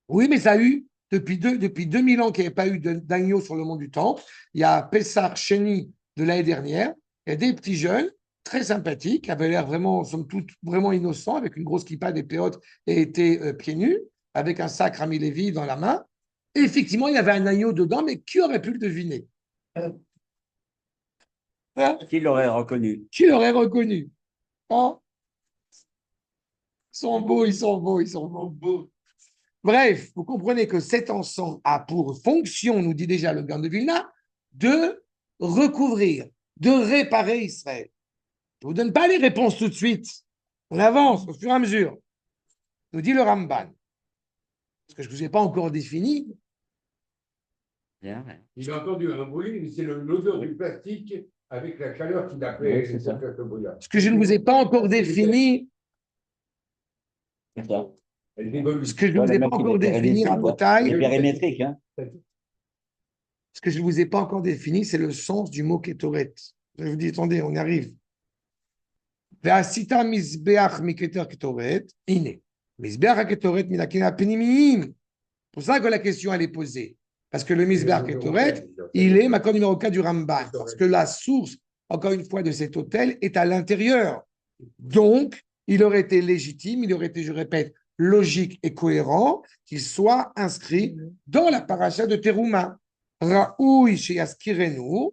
Oui, mais ça a eu, depuis 2000 ans qu'il n'y avait pas eu d'agneau sur le mont du temple. Il y a Pessah Sheni de l'année dernière. Il y a des petits jeunes très sympathiques, qui avaient l'air vraiment, somme toute, vraiment innocents, avec une grosse kippa, des péotes, et étaient pieds nus, avec un sac Rami Lévi dans la main. Et effectivement, il y avait un agneau dedans, mais qui aurait pu le deviner? Qui l'aurait reconnu? Qui l'aurait reconnu? Hein? Ils sont beaux. Bref, vous comprenez que cet encens a pour fonction, nous dit déjà le Gaon de Vilna, de recouvrir, de réparer Israël. Je ne vous donne pas les réponses tout de suite. On avance au fur et à mesure. Nous dit le Ramban. Parce que je ne vous ai pas encore défini. Bien. J'ai entendu un bruit, mais c'est l'odeur du plastique avec la chaleur qui l'a fait. Oui, c'est ça. Ce que je ne vous ai pas encore défini. C'est ça. Ce que je ne vous ai pas encore défini à Il Botaï. est périmétrique, hein? Ce que je ne vous ai pas encore défini, c'est le sens du mot Ketoret. Je vous dis, attendez, on y arrive. Ve'asita mizbeach miketer ketoret, ine. Mizbeach ketoret minakina penimim. Pour ça que la question, elle est posée. Parce que le mizbeach ketoret, il est ma numéro 4 du Ramban. Parce que la source, encore une fois, de cet hôtel est à l'intérieur. Donc, il aurait été légitime, il aurait été, je répète, logique et cohérent qu'il soit inscrit dans la paracha de Teruma. Raoui sheyaskirenu,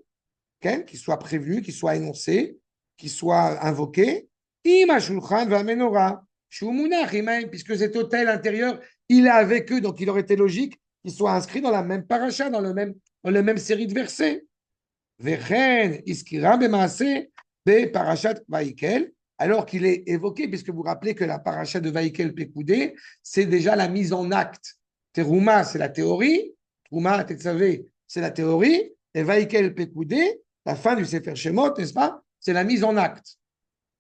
qu'il soit prévenu, qu'il soit énoncé, qu'il soit invoqué. Ima shulchan va menorah, shumunach imaim, puisque cet hôtel intérieur, il est avec eux, donc il aurait été logique qui soit inscrit dans la même paracha, dans la même série de versets. Vechen, iskira bemaase, be parachat Vaïkel, alors qu'il est évoqué, puisque vous vous rappelez que la paracha de Vaïkel Pekoudé, c'est déjà la mise en acte. Terouma, c'est la théorie. Trouma, Tetzavé, c'est la théorie. Et Vaïkel Pekoudé, la fin du Sefer Shemot, n'est-ce pas? C'est la mise en acte.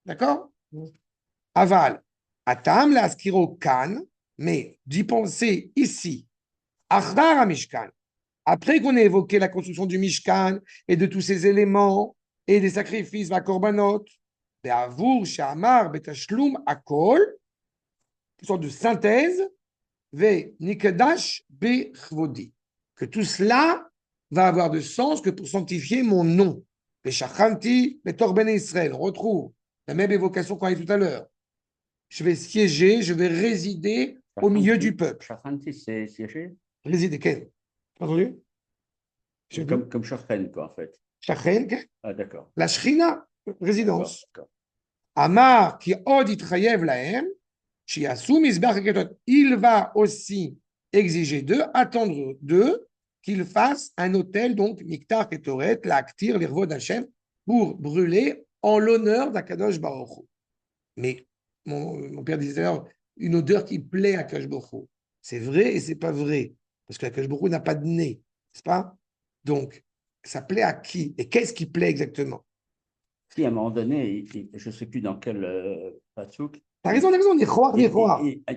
D'accord? Aval. Atam la askiro kan, mais d'y penser ici. Achar Mishkan. Après qu'on ait évoqué la construction du Mishkan et de tous ses éléments et des sacrifices, va korbanot, be'avur she'amar betashlum akol, une sorte de synthèse, ve nikedash bechvodi, que tout cela va avoir de sens que pour sanctifier mon nom. Be'shachanti betor ben Israël, on retrouve la même évocation qu'on a eu tout à l'heure. Je vais siéger, je vais résider au milieu du peuple. Shachanti, c'est siéger? Résider, quel? Entendu? Comme Shachen, quoi, en fait. Shachen, Ah, d'accord. la Shrina, résidence. D'accord. Amar qui od itchayev lahem, shiasu misbach haketot. Il va aussi exiger d'eux, attendre d'eux, qu'ils fassent un autel, donc miktar ketoret, l'aktir, l'irvod Hashem, pour brûler en l'honneur d'Akadosh Baruch Hu. Mais mon père disait d'ailleurs, une odeur qui plaît à Akadosh Baruch Hu. C'est vrai et c'est pas vrai, parce que Akadosh Baruch Hu n'a pas de nez, n'est-ce pas? Donc, ça plaît à qui? Et qu'est-ce qui plaît exactement? Si à un moment donné, je ne sais plus dans quel pasouk. T'as raison, Nichoir.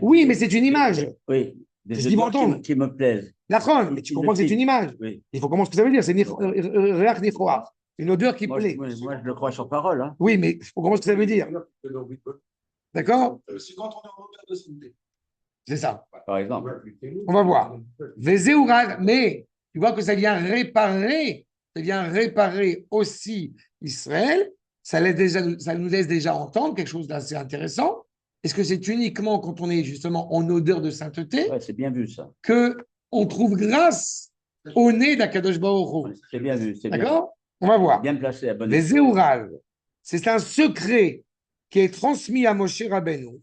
Oui, mais c'est une image. Oui, C'est des ce qu'ils vont odeurs entendre. qui me plaisent. D'accord, mais tu comprends que c'est une image. Oui. Il faut comprendre ce que ça veut dire. C'est Réach Nichoir. Une odeur qui plaît. Moi, je le crois sur parole. Hein. Oui, mais il faut comprendre ce que ça veut dire. D'accord? C'est quand on est en hauteur de santé. C'est ça. Par exemple. On va voir. Vezéourag, mais tu vois que ça vient réparer aussi Israël. Ça nous laisse déjà entendre quelque chose d'assez intéressant. Est-ce que c'est uniquement quand on est justement en odeur de sainteté Ouais, c'est bien vu ça. qu'on trouve grâce au nez d'Akadosh Baruch Hu? Ouais, c'est bien vu. D'accord? On va voir. Bien placé à bonne Les Zéourav, c'est un secret qui est transmis à Moshe Rabbeinu,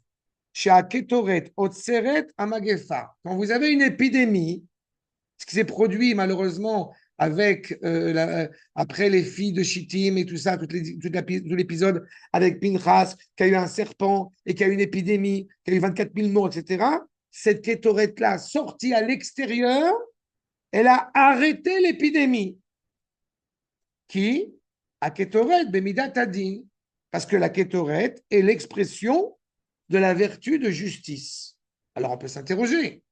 chez Aketoret, Otseret, Amagefa. Quand vous avez une épidémie, ce qui s'est produit malheureusement avec après les filles de Shittim et tout ça, tout l'épisode avec Pinchas, qui a eu un serpent et qui a eu une épidémie, qui a eu 24 000 morts, etc. Cette Kétoret-là, sortie à l'extérieur, elle a arrêté l'épidémie. Qui? À Kétoret, Bemidat Adin. Parce que la Kétoret est l'expression de la vertu de justice. Alors on peut s'interroger.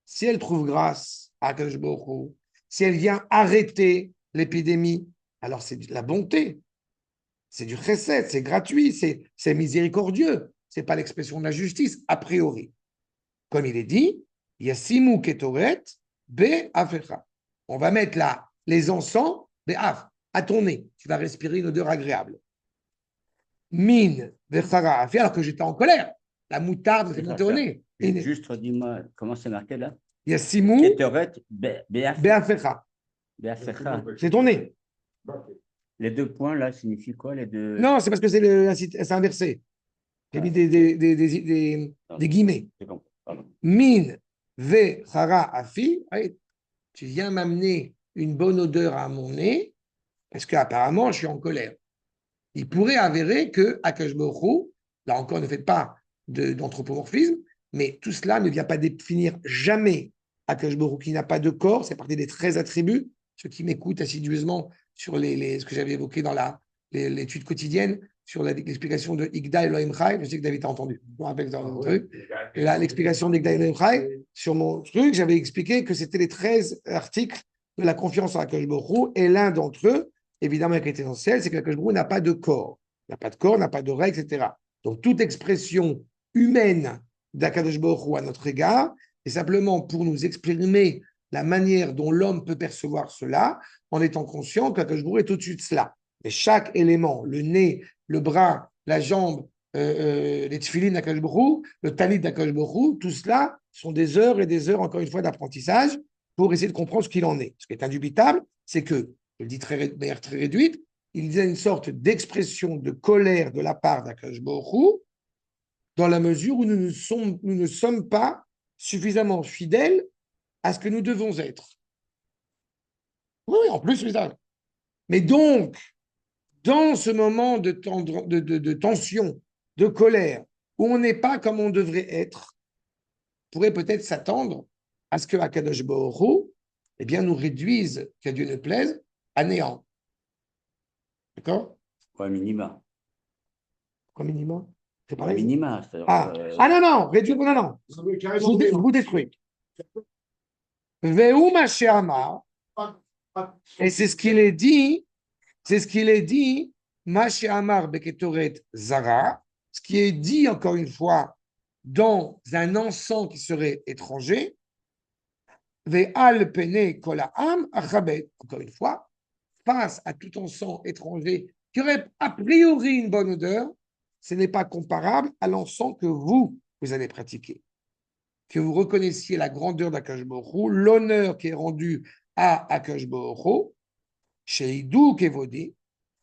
Si elle trouve grâce à Akadosh Baruch Hu, si elle vient arrêter l'épidémie, alors c'est de la bonté, c'est du chesed, c'est gratuit, c'est miséricordieux. Ce n'est pas l'expression de la justice, a priori. Comme il est dit, Yassimu Ketoret Be'afecha. On va mettre là les encens Be'af, à ton nez. Tu vas respirer une odeur agréable. Min Vechara Afi, alors que j'étais en colère. La moutarde s'est montée au nez. Juste dis-moi comment c'est marqué là. Yassimu Ketoret Be'afecha. Be'afecha. C'est ton nez. Les deux points là signifient quoi les deux? Non, c'est parce que c'est inversé. J'ai mis des guillemets. Min ve chara afi. Tu viens m'amener une bonne odeur à mon nez parce qu'apparemment je suis en colère. Il pourrait avérer que Akadosh Baruch Hu, là encore ne faites pas d'anthropomorphisme, mais tout cela ne vient pas définir jamais Akadosh Baruch Hu qui n'a pas de corps. C'est partie des 13 attributs. Ceux qui m'écoutent assidueusement sur ce que j'avais évoqué dans l'étude quotidienne sur l'explication de Igda Elohim Chai. Je sais que David a entendu. Je me rappelle dans mon truc. Et là, l'explication d'Igda Elohim Chai, sur mon truc, j'avais expliqué que c'était les 13 articles de la confiance en Akadosh Baruch Hu. Et l'un d'entre eux, évidemment, qui est essentiel, c'est qu'Akadosh Baruch Hu n'a pas de corps. N'a pas de corps, n'a pas d'oreille, etc. Donc, toute expression humaine d'Akadosh Baruch Hu à notre égard est simplement pour nous exprimer la manière dont l'homme peut percevoir cela, en étant conscient qu'Akadosh Baruch Hu est au-dessus de cela. Mais chaque élément, le nez, le bras, la jambe, les tefilines d'Akadosh Baruch Hu, le talit d'Akadosh Baruch Hu, tout cela sont des heures et des heures, encore une fois, d'apprentissage pour essayer de comprendre ce qu'il en est. Ce qui est indubitable, c'est que, je le dis de manière très réduite, il y a une sorte d'expression de colère de la part d'Akadosh Baruch Hu, dans la mesure où nous ne sommes pas suffisamment fidèles à ce que nous devons être. Oui, en plus, c'est ça. Mais donc, dans ce moment de tension, de colère, où on n'est pas comme on devrait être, on pourrait peut-être s'attendre à ce que Akadosh Baruch Hu, eh bien, nous réduise, que Dieu ne plaise, à néant. D'accord? Quoi, minima. Comme minimum. C'est Quoi, pareil. minima. C'est-à-dire, Ah non, non, réduire, non, non. Ça veut Je carrément vous, je dire, vous détruis. Vehu Amar, pas- et c'est ce qu'il est dit, Amar Beketoret Zara, ce qui est dit encore une fois dans un encens qui serait étranger, Ve'al Pene Kolaam Achabet, encore une fois, face à tout encens étranger qui aurait a priori une bonne odeur, ce n'est pas comparable à l'encens que vous allez pratiquer. Que vous reconnaissiez la grandeur d'Akash Baruch Hu, l'honneur qui est rendu à Akash Baruch Hu, chez Idou Kevodi,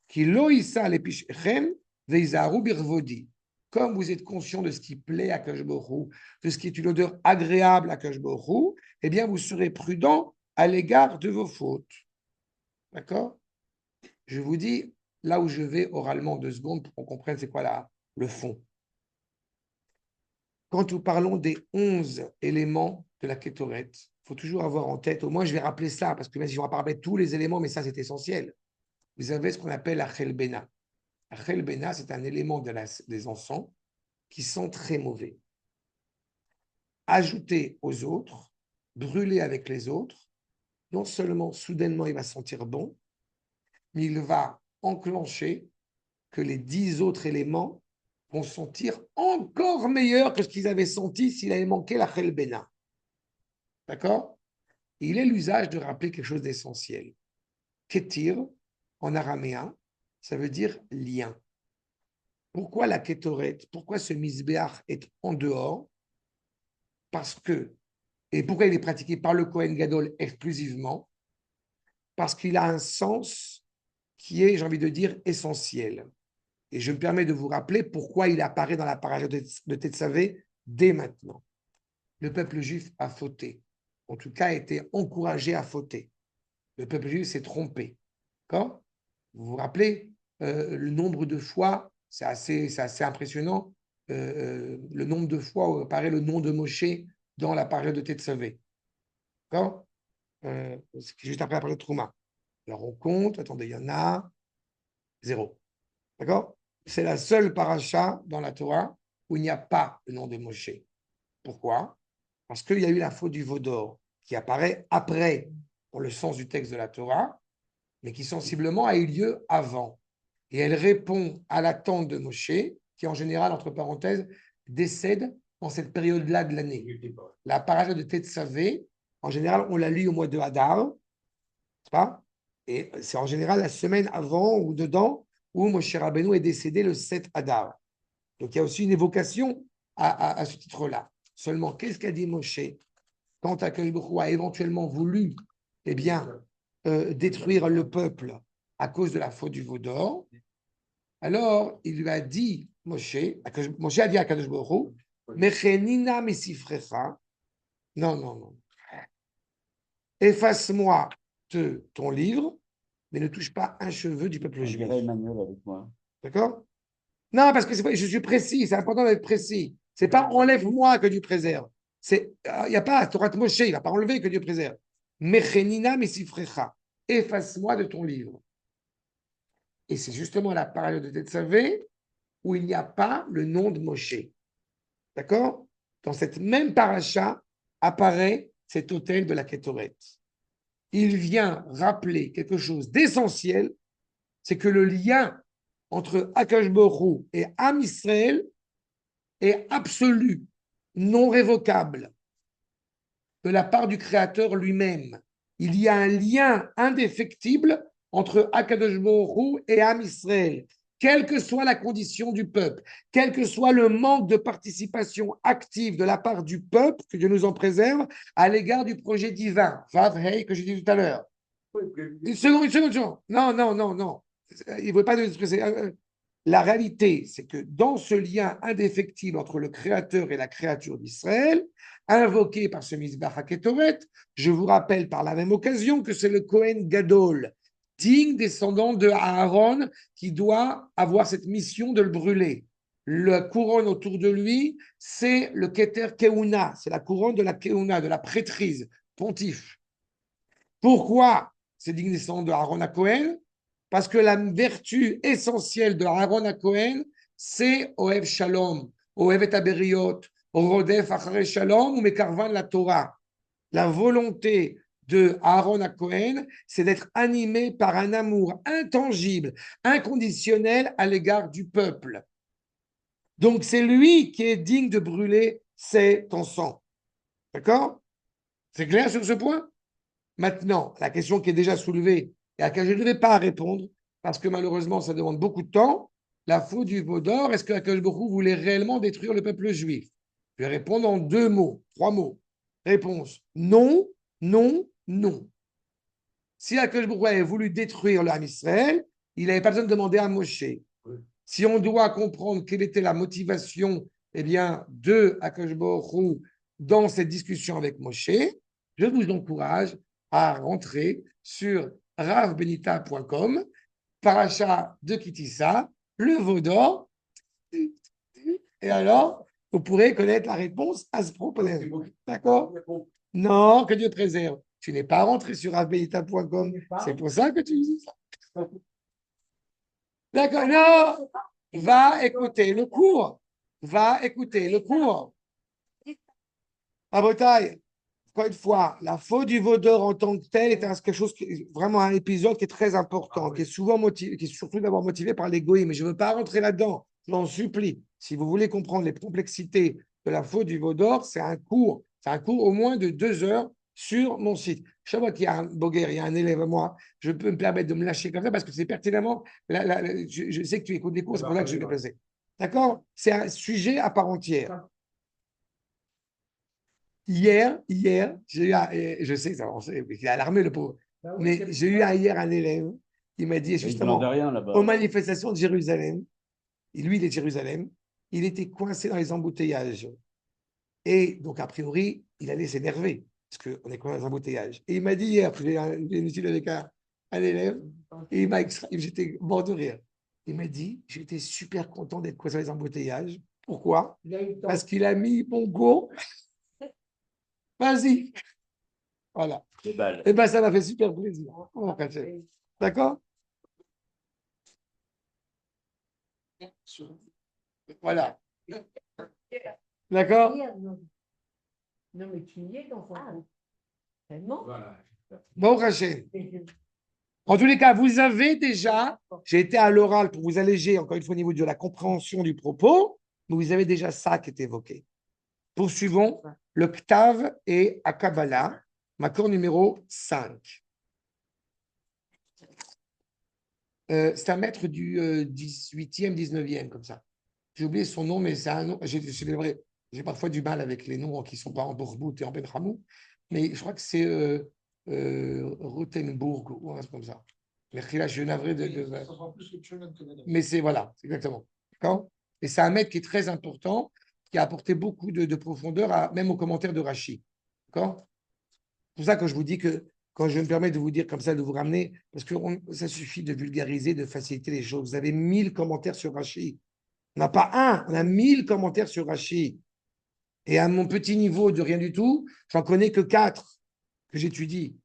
qui loïsa l'épichem, veizaru birvodi. Comme vous êtes conscient de ce qui plaît à Akash Baruch Hu, de ce qui est une odeur agréable à Akash Baruch Hu, eh bien, vous serez prudent à l'égard de vos fautes. D'accord? Je vous dis, là où je vais oralement 2 secondes pour qu'on comprenne c'est quoi le fond. Quand nous parlons des 11 éléments de la Kétoret, il faut toujours avoir en tête, au moins je vais rappeler ça, parce que même si je ne vais pas rappeler tous les éléments, mais ça c'est essentiel. Vous avez ce qu'on appelle la Chelbena. La Chelbena, c'est un élément des encens qui sent très mauvais. Ajouté aux autres, brûlé avec les autres, non seulement soudainement il va sentir bon, mais il va enclencher que les 10 autres éléments vont sentir encore meilleur que ce qu'ils avaient senti s'il avait manqué la Chelbena. D'accord? Il est l'usage de rappeler quelque chose d'essentiel. Ketir, en araméen, ça veut dire lien. Pourquoi la Ketoret, pourquoi ce misbéach est en dehors? Parce que, et pourquoi il est pratiqué par le Kohen Gadol exclusivement? Parce qu'il a un sens qui est, j'ai envie de dire, essentiel. Et je me permets de vous rappeler pourquoi il apparaît dans la paracha de Tetzavé dès maintenant. Le peuple juif a fauté, en tout cas a été encouragé à fauter. Le peuple juif s'est trompé. D'accord? Vous vous rappelez le nombre de fois, c'est assez impressionnant, le nombre de fois où apparaît le nom de Moshe dans la période de Tetzavé. D'accord? C'est juste après la période de Trouma. Alors on compte, attendez, il y en a 0. D'accord? C'est la seule paracha dans la Torah où il n'y a pas le nom de Moshe. Pourquoi? Parce qu'il y a eu la faute du veau d'or qui apparaît après, dans le sens du texte de la Torah, mais qui sensiblement a eu lieu avant. Et elle répond à l'attente de Moshe, qui en général, entre parenthèses, décède dans cette période-là de l'année. La paracha de Tetzavé, en général, on la lit au mois de Hadar, n'est-ce pas? Et c'est en général la semaine avant ou dedans où Moshe Rabbeinu est décédé le 7 Hadar. Donc il y a aussi une évocation à ce titre-là. Seulement, qu'est-ce qu'a dit Moshe quand Akadosh Baruch Hu a éventuellement voulu détruire le peuple à cause de la faute du veau d'or? Alors, il lui a dit, Moshe a dit à Akadosh Baruch Hu, Mechenina misifrecha, non, efface-moi ton livre, mais ne touche pas un cheveu du peuple On juif. dirait Emmanuel avec moi. D'accord? Non, parce que je suis précis, c'est important d'être précis. C'est pas enlève-moi que Dieu préserve. Il n'y a pas Torah de Moshe, il ne va pas enlever que Dieu préserve. Mechenina mesifrecha, efface-moi de ton livre. Et c'est justement la période de Tetzavé où il n'y a pas le nom de Moshe. D'accord? Dans cette même paracha apparaît cet autel de la Kétoret. Il vient rappeler quelque chose d'essentiel, c'est que le lien entre Akash Baruch Hu et Am Israël est absolu, non révocable, de la part du Créateur lui-même. Il y a un lien indéfectible entre Akadosh Baruch Hu et Am Israël, quelle que soit la condition du peuple, quel que soit le manque de participation active de la part du peuple, que Dieu nous en préserve, à l'égard du projet divin, Vav Hei, que j'ai dit tout à l'heure. Une seconde. Non. Il ne veut pas nous exprimer. la réalité, c'est que dans ce lien indéfectible entre le Créateur et la créature d'Israël, invoqué par ce Mizbach HaKetoret, je vous rappelle par la même occasion que c'est le Kohen Gadol, digne descendant de Aaron, qui doit avoir cette mission de le brûler. La couronne autour de lui, c'est le Keter Keuna, c'est la couronne de la Keuna, de la prêtrise, pontife. Pourquoi c'est digne descendant de Aaron à Cohen? Parce que la vertu essentielle de Aaron à Cohen, c'est Oev Shalom, Oev et Aberiot, Orodef Achare Shalom ou Mekarvan la Torah. La volonté de Aaron à Cohen, c'est d'être animé par un amour intangible, inconditionnel à l'égard du peuple. Donc c'est lui qui est digne de brûler ton sang. D'accord? C'est clair sur ce point? Maintenant, la question qui est déjà soulevée et à laquelle je ne vais pas répondre, parce que malheureusement, ça demande beaucoup de temps, la faute du veau d'or, est-ce que Akadosh Baruch Hu voulait réellement détruire le peuple juif? Je vais répondre en 2 mots, 3 mots. Réponse, non, non, non. Si Akadosh Baruch Hu avait voulu détruire l'âme Israël, il n'avait pas besoin de demander à Moshe. Si on doit comprendre quelle était la motivation de Akadosh Baruch Hu dans cette discussion avec Moshe, je vous encourage à rentrer sur ravbenita.com, paracha de Kitissa, le veau d'or, et alors vous pourrez connaître la réponse à ce problème. D'accord? Non, que Dieu préserve. Tu n'es pas rentré sur ravbenita.com, c'est pour ça que tu dis ça. D'accord, non, va écouter le cours. Va écouter le cours. À Bretagne. Encore une fois, la faute du veau d'or en tant que tel est quelque chose vraiment un épisode qui est très important, qui est souvent motivé, qui est surtout d'abord motivé par l'égoïsme. Mais je ne veux pas rentrer là-dedans. Je m'en supplie. Si vous voulez comprendre les complexités de la faute du veau d'or, c'est un cours au moins de 2 heures sur mon site. Chaque fois qu'il y a un boguer, il y a un élève à moi, je peux me permettre de me lâcher comme ça parce que c'est pertinemment. Je sais que tu écoutes des cours, c'est pour ça que je vais passer. D'accord? C'est un sujet à part entière. Hier, j'ai eu je sais, il a alarmé le pauvre, mais j'ai eu hier un élève qui m'a dit justement rien là-bas. aux manifestations de Jérusalem, et lui il est de Jérusalem, il était coincé dans les embouteillages. Et donc, a priori, il allait s'énerver, parce qu'on est coincé dans les embouteillages. Et il m'a dit hier, j'ai une étude avec un élève, et j'étais mort de rire. Il m'a dit, j'étais super content d'être coincé dans les embouteillages. Pourquoi? Parce qu'il a mis mon go. Vas-y. Voilà. Des balles. Eh bien, ça m'a fait super plaisir. D'accord? Voilà. D'accord? Non, mais tu y es dans ton Vraiment? Voilà. Bon, Rachel. En tous les cas, vous avez déjà, j'ai été à l'oral pour vous alléger, encore une fois, au niveau de la compréhension du propos, mais vous avez déjà ça qui est évoqué. Poursuivons le Ktav et Akabala, Makor numéro 5. C'est un maître du 18e, 19e, comme ça. J'ai oublié son nom, mais c'est un nom. J'ai parfois du mal avec les noms qui ne sont pas en Bourbout et en Benhamou, mais je crois que c'est Rothenburg ou un truc comme ça. Mais là, je suis navré mais c'est voilà, exactement. D'accord? Et c'est un maître qui est très important, qui a apporté beaucoup de profondeur, même aux commentaires de Rashi. D'accord? C'est pour ça que je vous dis que quand je me permets de vous dire comme ça, de vous ramener, parce que ça suffit de vulgariser, de faciliter les choses. Vous avez 1000 commentaires sur Rashi. On n'a pas un, on a 1000 commentaires sur Rashi. Et à mon petit niveau de rien du tout, j'en connais que 4 que j'étudie.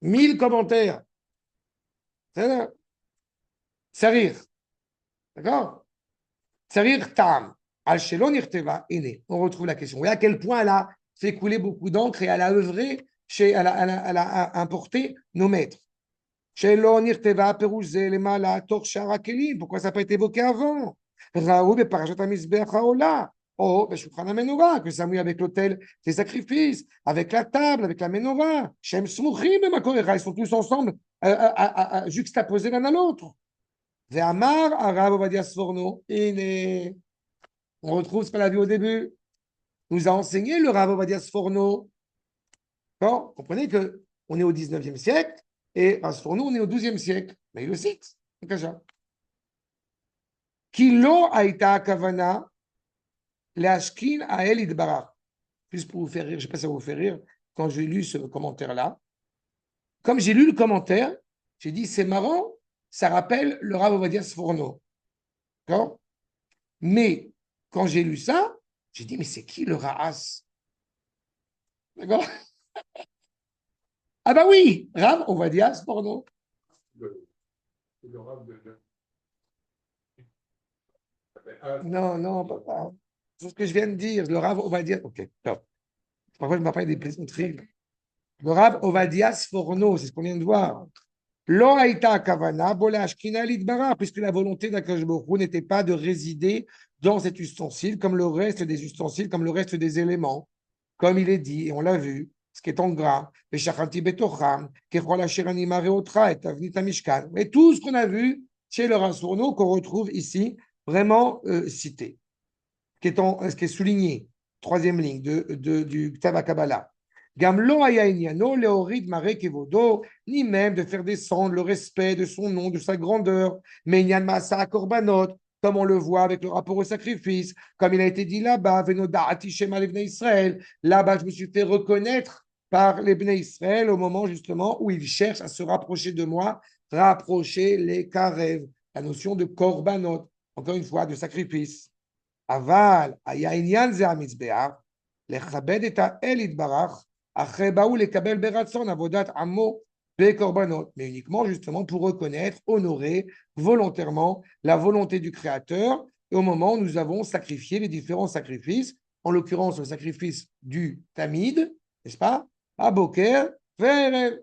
1000 commentaires. Sarir. D'accord? Sarir tam. Al-Shelon irteva ene. On retrouve la question. Vous voyez à quel point elle a fait couler beaucoup d'encre et elle a œuvré, elle a importé nos maîtres. Shelon irteva perusé les malas, torchara kelim. Pourquoi ça n'a pas été évoqué avant? Raoul be parashat hamizbeach haola. Oh, Beshulchan HaMenorah, que ça mouille avec l'autel des sacrifices, avec la table, avec la menorah. Shem Smuchim et Makorera, ils sont tous ensemble, juxtaposés l'un à l'autre. Ve'amar Arav Ovadia Sforno, on retrouve ce qu'on a vu au début. Nous a enseigné le Rav Ovadia Sforno. Bon, comprenez qu'on est au 19e siècle et à Sforno, on est au 12e siècle. Mais il le cite, Kilo aïta kavana, leashkin ael idbarach. Plus pour vous faire rire, je ne sais pas si ça vous fait rire, quand j'ai lu ce commentaire-là. Comme j'ai lu le commentaire, j'ai dit, c'est marrant, ça rappelle le Rav Ovadia Sforno. D'accord? Mais quand j'ai lu ça, j'ai dit, mais c'est qui le Raas? D'accord? Ah bah oui, Rav Ovadia Sforno. Le rab de. Non, papa. C'est ce que je viens de dire. Le Rav Ovadia. Ok, top. Parfois, je m'appelle des plaisanteries. Le Rav Ovadia Sforno, c'est ce qu'on vient de voir. Lo haïta kavana, bola ashkina lidbara, puisque la volonté d'Akadosh Baruch Hu n'était pas de résider dans cet ustensile comme le reste des ustensiles, comme le reste des éléments, comme il est dit, et on l'a vu, ce qui est en gras, veshachanti betocham, kechol asher anima reotra, et avnit mishkan, et tout ce qu'on a vu chez le Rassourno, qu'on retrouve ici, vraiment cité, ce qui est souligné, troisième ligne du Ktav Kabbalah. Gamlo ayainyano leorid mare kevodo, ni même de faire descendre le respect de son nom, de sa grandeur, mais nyan masa korbanot, comme on le voit avec le rapport au sacrifice, comme il a été dit là-bas, venoda'ati shema levnei Israël, là-bas je me suis fait reconnaître par les Bnei Israël au moment justement où ils cherchent à se rapprocher de moi, rapprocher les karev, la notion de korbanot, encore une fois, de sacrifice. Aval, ayainya ze hamizbeach, lechabed et ha'el itbarach, mais uniquement justement pour reconnaître, honorer volontairement la volonté du Créateur et au moment où nous avons sacrifié les différents sacrifices, en l'occurrence le sacrifice du Tamid, n'est-ce pas? Aboker, Verev.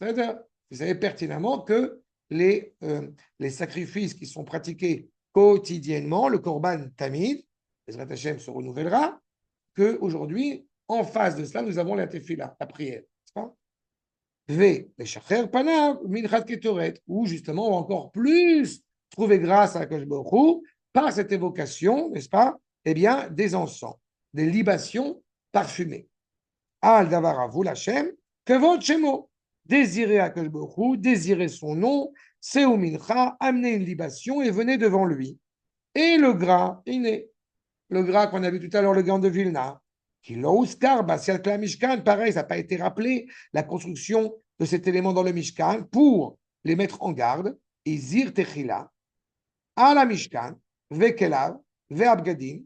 Vous savez pertinemment que les sacrifices qui sont pratiqués quotidiennement, le Korban Tamid, Ezrat Hashem se renouvellera, qu'aujourd'hui, en face de cela, nous avons la tefila, la prière. V, les shacher panav, minchat ketoret, où justement, on va encore plus trouver grâce à Akadosh Baruch Hu par cette évocation, n'est-ce pas? Eh bien, des encens, des libations parfumées. Al davar avul Hashem, kavod shemo. Désirez Akadosh Baruch Hu, désirez son nom, c'est au mincha, amenez une libation et venez devant lui. Et le gras, le gras qu'on a vu tout à l'heure, le gant de Vilna, qui l'Ouskar, la Mishkan, pareil, ça n'a pas été rappelé, la construction de cet élément dans le Mishkan pour les mettre en garde, et Zir Techila, à la Mishkan, Vekelav, Veabgadim,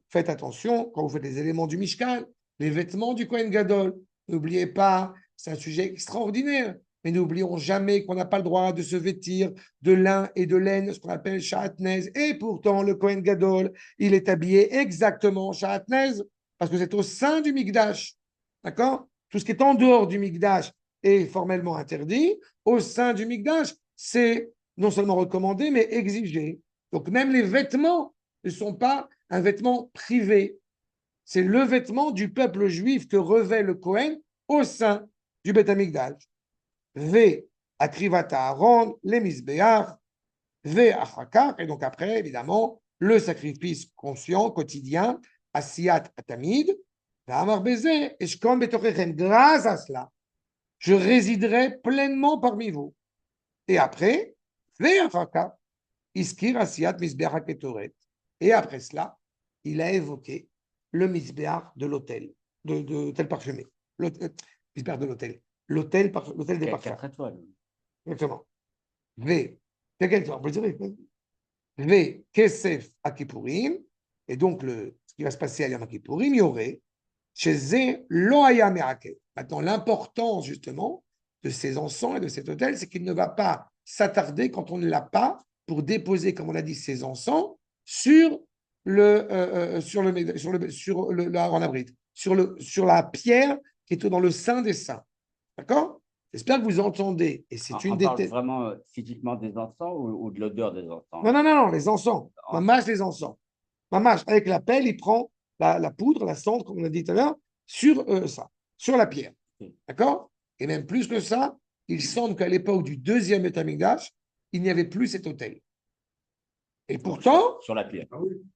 faites attention quand vous faites les éléments du Mishkan, les vêtements du Kohen Gadol, n'oubliez pas, c'est un sujet extraordinaire, mais n'oublions jamais qu'on n'a pas le droit de se vêtir de lin et de laine, ce qu'on appelle Sha'atnez. Et pourtant, le Kohen Gadol, il est habillé exactement Sha'atnez, parce que c'est au sein du Mikdash. D'accord? Tout ce qui est en dehors du Mikdash est formellement interdit. Au sein du Mikdash, c'est non seulement recommandé, mais exigé. Donc, même les vêtements ne sont pas un vêtement privé. C'est le vêtement du peuple juif que revêt le Kohen au sein du Beth Amikdash. V. Akrivata Aaron, les Misbeach, V. Achakar, et donc après, évidemment, le sacrifice conscient, quotidien, Asiyat Atamid, V'amar Bezeh, et Shkom Betochem, grâce à cela, je résiderai pleinement parmi vous. Et après, V. Achakar, Iskir Asiyat Misbeach HaKetoret, et après cela, il a évoqué le Misbeach de l'autel, de l'autel parfumé, Misbeach de l'autel. L'hôtel des parfums. 4 étoiles. Exactement. V. On peut dire V. Kesef Akipurim. Et donc, ce qui va se passer à Yom Kippourim, il y aurait chez Zé Loaya Merake. Maintenant, l'importance, justement, de ces encens et de cet hôtel, c'est qu'il ne va pas s'attarder quand on ne l'a pas pour déposer, comme on l'a dit, ces encens sur la pierre qui est dans le sein des saints. D'accord? J'espère que vous entendez. Et c'est une On des parle vraiment physiquement des encens ou de l'odeur des encens? Non, les encens. Mamache, les encens. Mamache, avec la pelle, il prend la poudre, la cendre, comme on a dit tout à l'heure, sur ça, sur la pierre. D'accord? Et même plus que ça, il semble qu'à l'époque du deuxième Beth Amikdash, il n'y avait plus cet autel. Et pourtant, sur la pierre.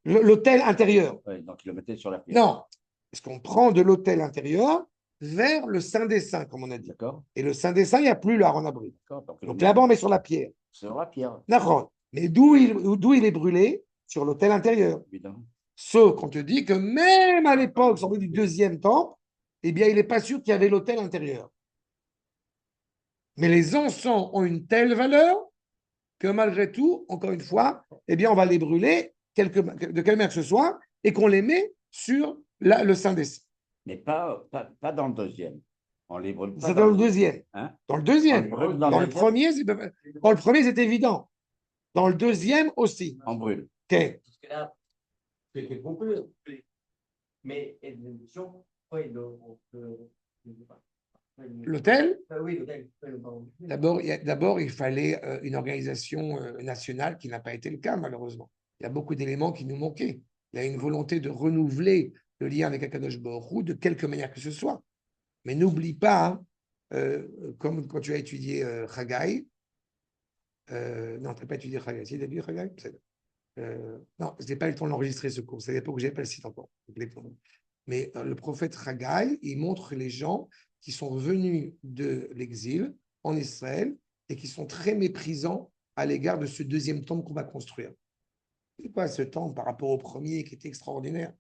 L'autel intérieur. Oui, donc il le mettait sur la pierre. Non, parce qu'on prend de l'autel intérieur vers le Saint des Saints, comme on a dit. D'accord. Et le Saint des Saints, il n'y a plus l'Aaron Abri. Donc là-bas, on met sur la pierre. Sur la pierre. D'accord. Mais d'où il est brûlé? Sur l'autel intérieur. Évidemment. Sauf qu'on te dit que même à l'époque, sans doute du deuxième temple, eh bien, il n'est pas sûr qu'il y avait l'autel intérieur. Mais les encens ont une telle valeur que malgré tout, encore une fois, eh bien, on va les brûler de quelle manière que ce soit et qu'on les met sur le Saint des Saints. Mais pas dans le deuxième. On les brûle pas C'est dans le deuxième. Hein? Dans le deuxième. On brûle Dans le deuxième. premier, dans le premier, c'est évident. Dans le deuxième aussi. On brûle. Ok. Parce que là, C'était complet. mais l'évolution, oui, L'autel, oui, l'hôtel, pardon. d'abord, il fallait une organisation nationale qui n'a pas été le cas, malheureusement. Il y a beaucoup d'éléments qui nous manquaient. Il y a une volonté de renouveler le lien avec Akadosh Baruch Hu de quelque manière que ce soit. Mais n'oublie pas, hein, comme quand tu as étudié Haggai, non, tu n'as pas étudié Haggai, si tu as étudié Haggai, non, je n'ai pas eu le temps de l'enregistrer ce cours, c'est à l'époque où je n'avais pas le site encore. Mais le prophète Haggai, il montre les gens qui sont revenus de l'exil en Israël et qui sont très méprisants à l'égard de ce deuxième temple qu'on va construire. C'est quoi ce temple par rapport au premier qui était extraordinaire?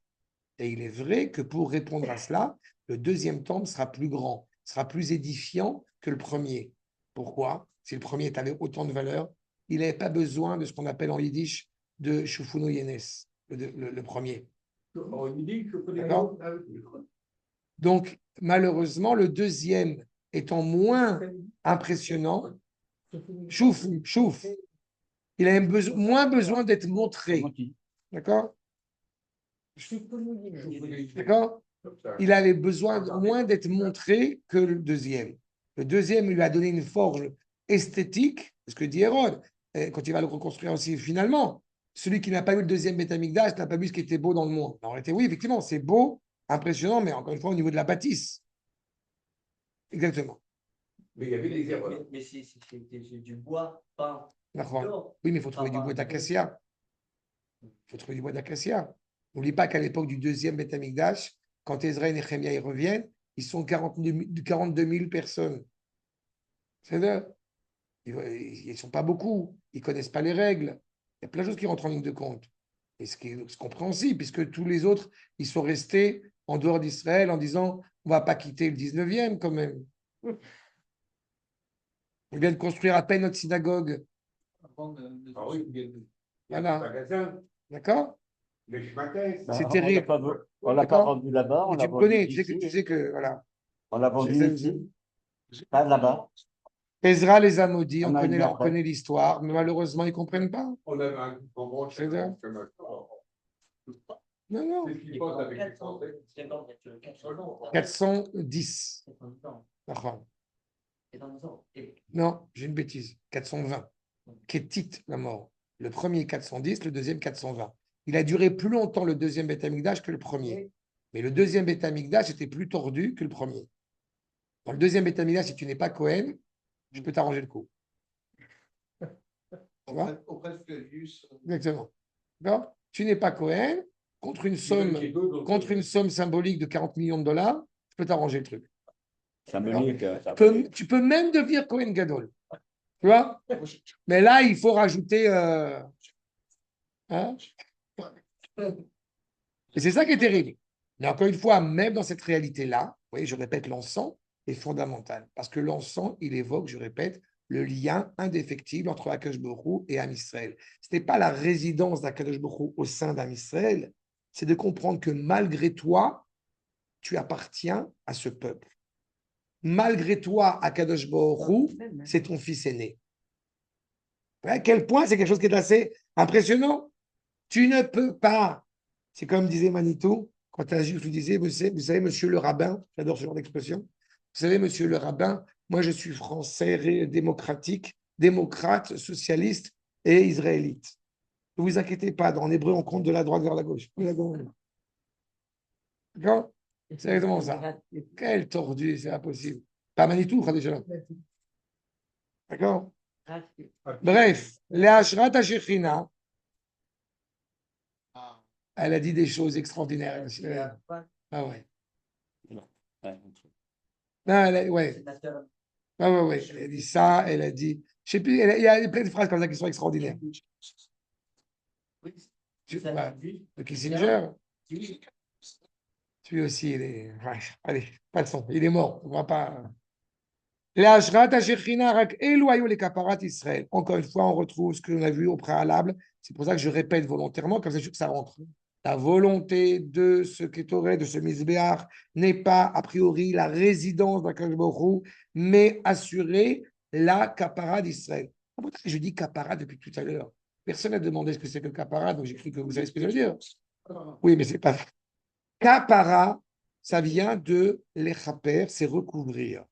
Et il est vrai que pour répondre à cela, le deuxième temple sera plus grand, sera plus édifiant que le premier. Pourquoi? Si le premier avait autant de valeur, il n'avait pas besoin de ce qu'on appelle en yiddish de Shufuno Yenes, le premier. D'accord? Donc, malheureusement, le deuxième étant moins impressionnant, chouf, il a moins besoin d'être montré. D'accord? D'accord? Il avait besoin moins d'être montré que le deuxième. Le deuxième lui a donné une forge esthétique, ce que dit Hérode, quand il va le reconstruire aussi finalement. Celui qui n'a pas eu le deuxième Beth Amikdash n'a pas vu ce qui était beau dans le monde. En réalité, oui, effectivement, c'est beau, impressionnant, mais encore une fois, au niveau de la bâtisse. Exactement. Mais il y avait des erreurs. Mais c'est du bois peint. D'accord. Oui, mais il faut trouver du bois d'acacia. Il faut trouver du bois d'acacia. N'oublie pas qu'à l'époque du deuxième Beth Amikdash, quand Ezra et Nehemia y reviennent, ils sont 42 000 personnes. C'est-à-dire, ils ne sont pas beaucoup, ils ne connaissent pas les règles. Il y a plein de choses qui rentrent en ligne de compte. Et ce qui est compréhensible, puisque tous les autres, ils sont restés en dehors d'Israël en disant on ne va pas quitter le 19e quand même. On vient de construire à peine notre synagogue. Ah oui, il y a Voilà. des magasins, D'accord? les schmattès. C'est terrible. On ne l'a pas vendu là-bas. Mais tu me connais, tu sais que voilà. On l'a vendu ici. Pas là-bas. Ezra les a maudits, on On a eu après. connaît l'histoire, mais malheureusement, ils ne comprennent pas. On avait un grand C'est ça. Non, non. C'est ce qui passe avec les Français. 410. D'accord. Non, j'ai une bêtise. 420. Kétite, la mort. Le premier 410, le deuxième 420. Il a duré plus longtemps le deuxième Beth Amikdash que le premier. Mais le deuxième Beth Amikdash était plus tordu que le premier. Dans le deuxième Beth Amikdash, si tu n'es pas Cohen, je peux t'arranger le coup. Tu vois? Auprès de Flavius. Exactement. D'accord? Tu n'es pas Cohen, contre une somme symbolique de 40 millions de dollars, je peux t'arranger le truc. Tu peux même devenir Cohen Gadol. Tu vois? Mais là, il faut rajouter. Hein? Et c'est ça qui est terrible. Mais encore une fois, même dans cette réalité-là, vous voyez, je répète, l'encens est fondamental. Parce que l'encens, il évoque, je répète, le lien indéfectible entre Akadosh Baruch Hu et Am Israël. Ce n'est pas la résidence d'Akadosh Baruch Hu au sein d'Am Israël, c'est de comprendre que malgré toi, tu appartiens à ce peuple. Malgré toi, Akadosh Baruch Hu, c'est ton fils aîné. À quel point c'est quelque chose qui est assez impressionnant. Tu ne peux pas. C'est comme disait Manitou, quand un juif lui disait, vous savez, monsieur le rabbin, j'adore ce genre d'expression, vous savez, monsieur le rabbin, moi je suis français, démocratique, démocrate, socialiste et israélite. Ne vous inquiétez pas, en hébreu, on compte de la droite vers la gauche. D'accord? C'est exactement ça. Quel tordu, c'est impossible. Pas Manitou, déjà. D'accord? Bref, Léa Shrat Shechina, elle a dit des choses extraordinaires. Ah ouais. Non, ouais. Ouais. Elle a dit ça, elle a dit Je sais plus, il y a plein de phrases comme ça qui sont extraordinaires. Oui, Tu, ça, ouais, oui. le Kissinger, Oui. lui aussi, il est. Ouais, allez, pas de son, il est mort. On va pas. La Ashrata Shechina Rak Elu Ayu les Kaparat Israël. Encore une fois, on retrouve ce que l'on a vu au préalable. C'est pour ça que je répète volontairement, comme ça, je suis sûr que ça rentre. La volonté de ce Kétoré, de ce Misbéach, n'est pas a priori la résidence d'Akadosh Baruch Hu, mais assurer la Kapara d'Israël. C'est pour ça que je dis Kapara depuis tout à l'heure. Personne n'a demandé ce que c'est que Kapara, donc j'ai cru que vous savez ce que je veux dire. Oui, mais c'est pas. Kapara, ça vient de l'Echaper, c'est recouvrir.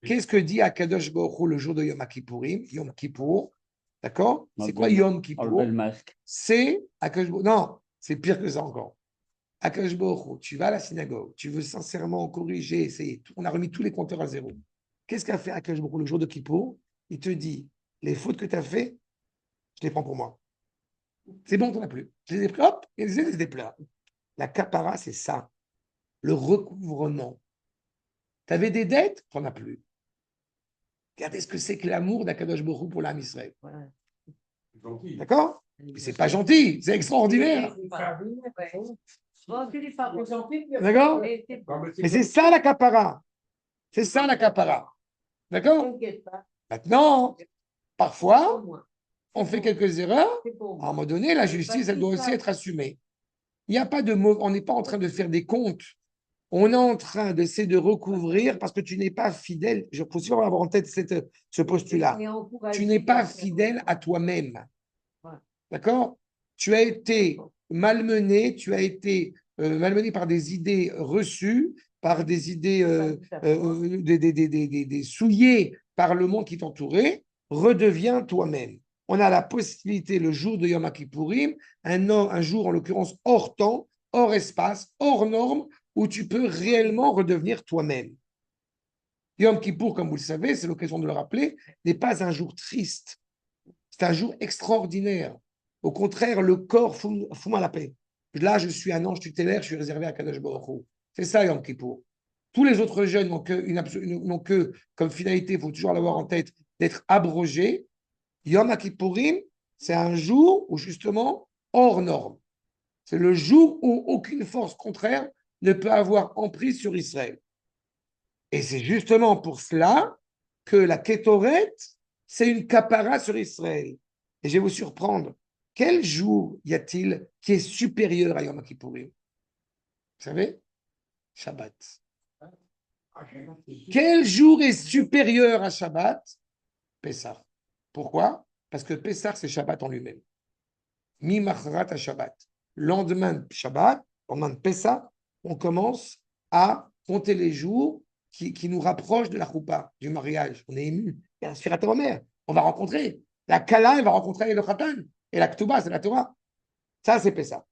Qu'est-ce que dit Akadosh Baruch Hu le jour de Yom Kippourim, Yom Kippour, d'accord? C'est quoi Yom Kippour? Enlever le masque. C'est Akadosh Baruch Hu. Non, c'est pire que ça encore. Akadosh Baruch Hu, tu vas à la synagogue, tu veux sincèrement corriger, essayer. On a remis tous les compteurs à zéro. Qu'est-ce qu'a fait Akadosh Baruch Hu le jour de Kippour? Il te dit, les fautes que tu as fait, je les prends pour moi. C'est bon, tu n'en as plus. Je les ai pris, hop, et je les ai plats. La kapara, c'est ça. Le recouvrement. Tu avais des dettes, tu n'en as plus. Regardez ce que c'est que l'amour d'Akadosh Baruch Hu pour l'âme Israël. Voilà. Gentil. D'accord? Mais c'est pas gentil, c'est extraordinaire. Bon, tu n'es pas gentil. D'accord? Mais c'est Non, Mais c'est ça la kapara. C'est ça la kapara. D'accord? t'inquiète pas. Maintenant, parfois, Pour moi. on fait quelques erreurs. C'est pour À un moi. moment donné, la justice, elle doit aussi être assumée. Il n'y a pas de mot, on n'est pas en train de faire des comptes. On est en train d'essayer de recouvrir parce que tu n'es pas fidèle. Je faut toujours avoir en tête ce postulat. Et encourager Tu n'es pas à faire- fidèle à toi-même. Ouais. D'accord? Tu as été malmené, tu as été malmené par des idées reçues, par des idées des souillées par le monde qui t'entourait. Redeviens toi-même. On a la possibilité, le jour de Yom Kippourim, un jour en l'occurrence hors temps, hors espace, hors norme, où tu peux réellement redevenir toi-même. Yom Kippour, comme vous le savez, c'est l'occasion de le rappeler, n'est pas un jour triste. C'est un jour extraordinaire. Au contraire, le corps fout-moi la paix. Là, je suis un ange tutélaire, je suis réservé à Kadosh Baruch Hu. C'est ça, Yom Kippour. Tous les autres jeunes n'ont que comme finalité, il faut toujours l'avoir en tête, d'être abrogés. Yom Kippourim, c'est un jour où justement, hors norme. C'est le jour où aucune force contraire ne peut avoir emprise sur Israël. Et c'est justement pour cela que la Kétoret, c'est une capara sur Israël. Et je vais vous surprendre. Quel jour y a-t-il qui est supérieur à Yom Kippourim? Vous savez? Shabbat. Quel jour est supérieur à Shabbat? Pessah. Pourquoi? Parce que Pessah, c'est Shabbat en lui-même. Mi-machrat à Shabbat. Lendemain de Shabbat, lendemain de Pessah, on commence à compter les jours qui nous rapprochent de la choupa, du mariage. On est ému. Il y a la Sfirat HaOmer. On va rencontrer. La Kala, elle va rencontrer le Khatan. Et la Ktuba, c'est la Torah. Ça, c'est Pessah.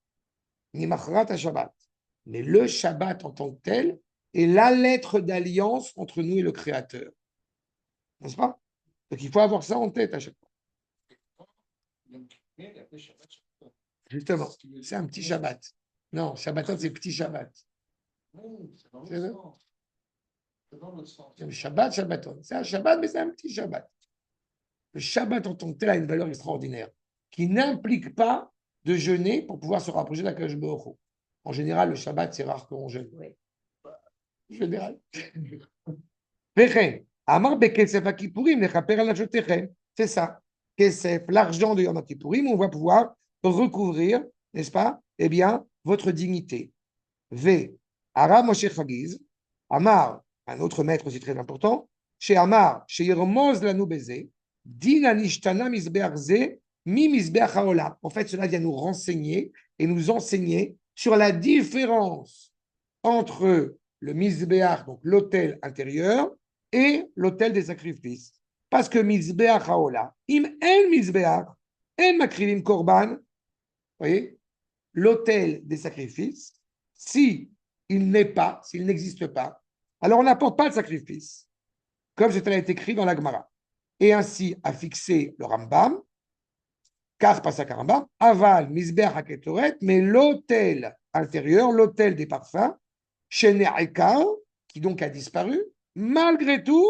Mi-machrat à Shabbat. Mais le Shabbat en tant que tel est la lettre d'alliance entre nous et le Créateur. N'est-ce pas? Donc il faut avoir ça en tête à chaque fois. Justement, c'est un petit Shabbat. Non, Shabbaton, c'est petit Shabbat. C'est le Shabbat, Shabbaton. C'est un Shabbat, mais c'est un petit Shabbat. Le Shabbat en tant que tel a une valeur extraordinaire qui n'implique pas de jeûner pour pouvoir se rapprocher d'Akadosh Baruch Hu. En général, le Shabbat, c'est rare qu'on jeûne. Oui. En général. Amar bekesef Kippourim, lechaper al nafshotechem. C'est ça. Kesef, l'argent de Yom Kippourim, on va pouvoir recouvrir, n'est-ce pas? Eh bien, votre dignité. V. Ara Moshe Chagiz. Amar, un autre maître aussi très important. Chez Amar, chez Yermoz Lanou Bézé. Din anishtana misbeach ze, mi misbeach haolam. En fait, cela vient nous renseigner et nous enseigner sur la différence entre le misbeach, donc l'autel intérieur, et l'autel des sacrifices. Parce que misbeach haolam, im en misbeach, en makrivim korban, voyez, l'autel des sacrifices, si il n'est pas, s'il n'existe pas, alors on n'apporte pas de sacrifice, comme cela est écrit dans la Gemara. Et ainsi a fixé le Rambam, car pas ça Rambam, aval misbeach haketoret, mais l'autel intérieur, l'autel des parfums, chez Ne'ekar, qui donc a disparu, malgré tout,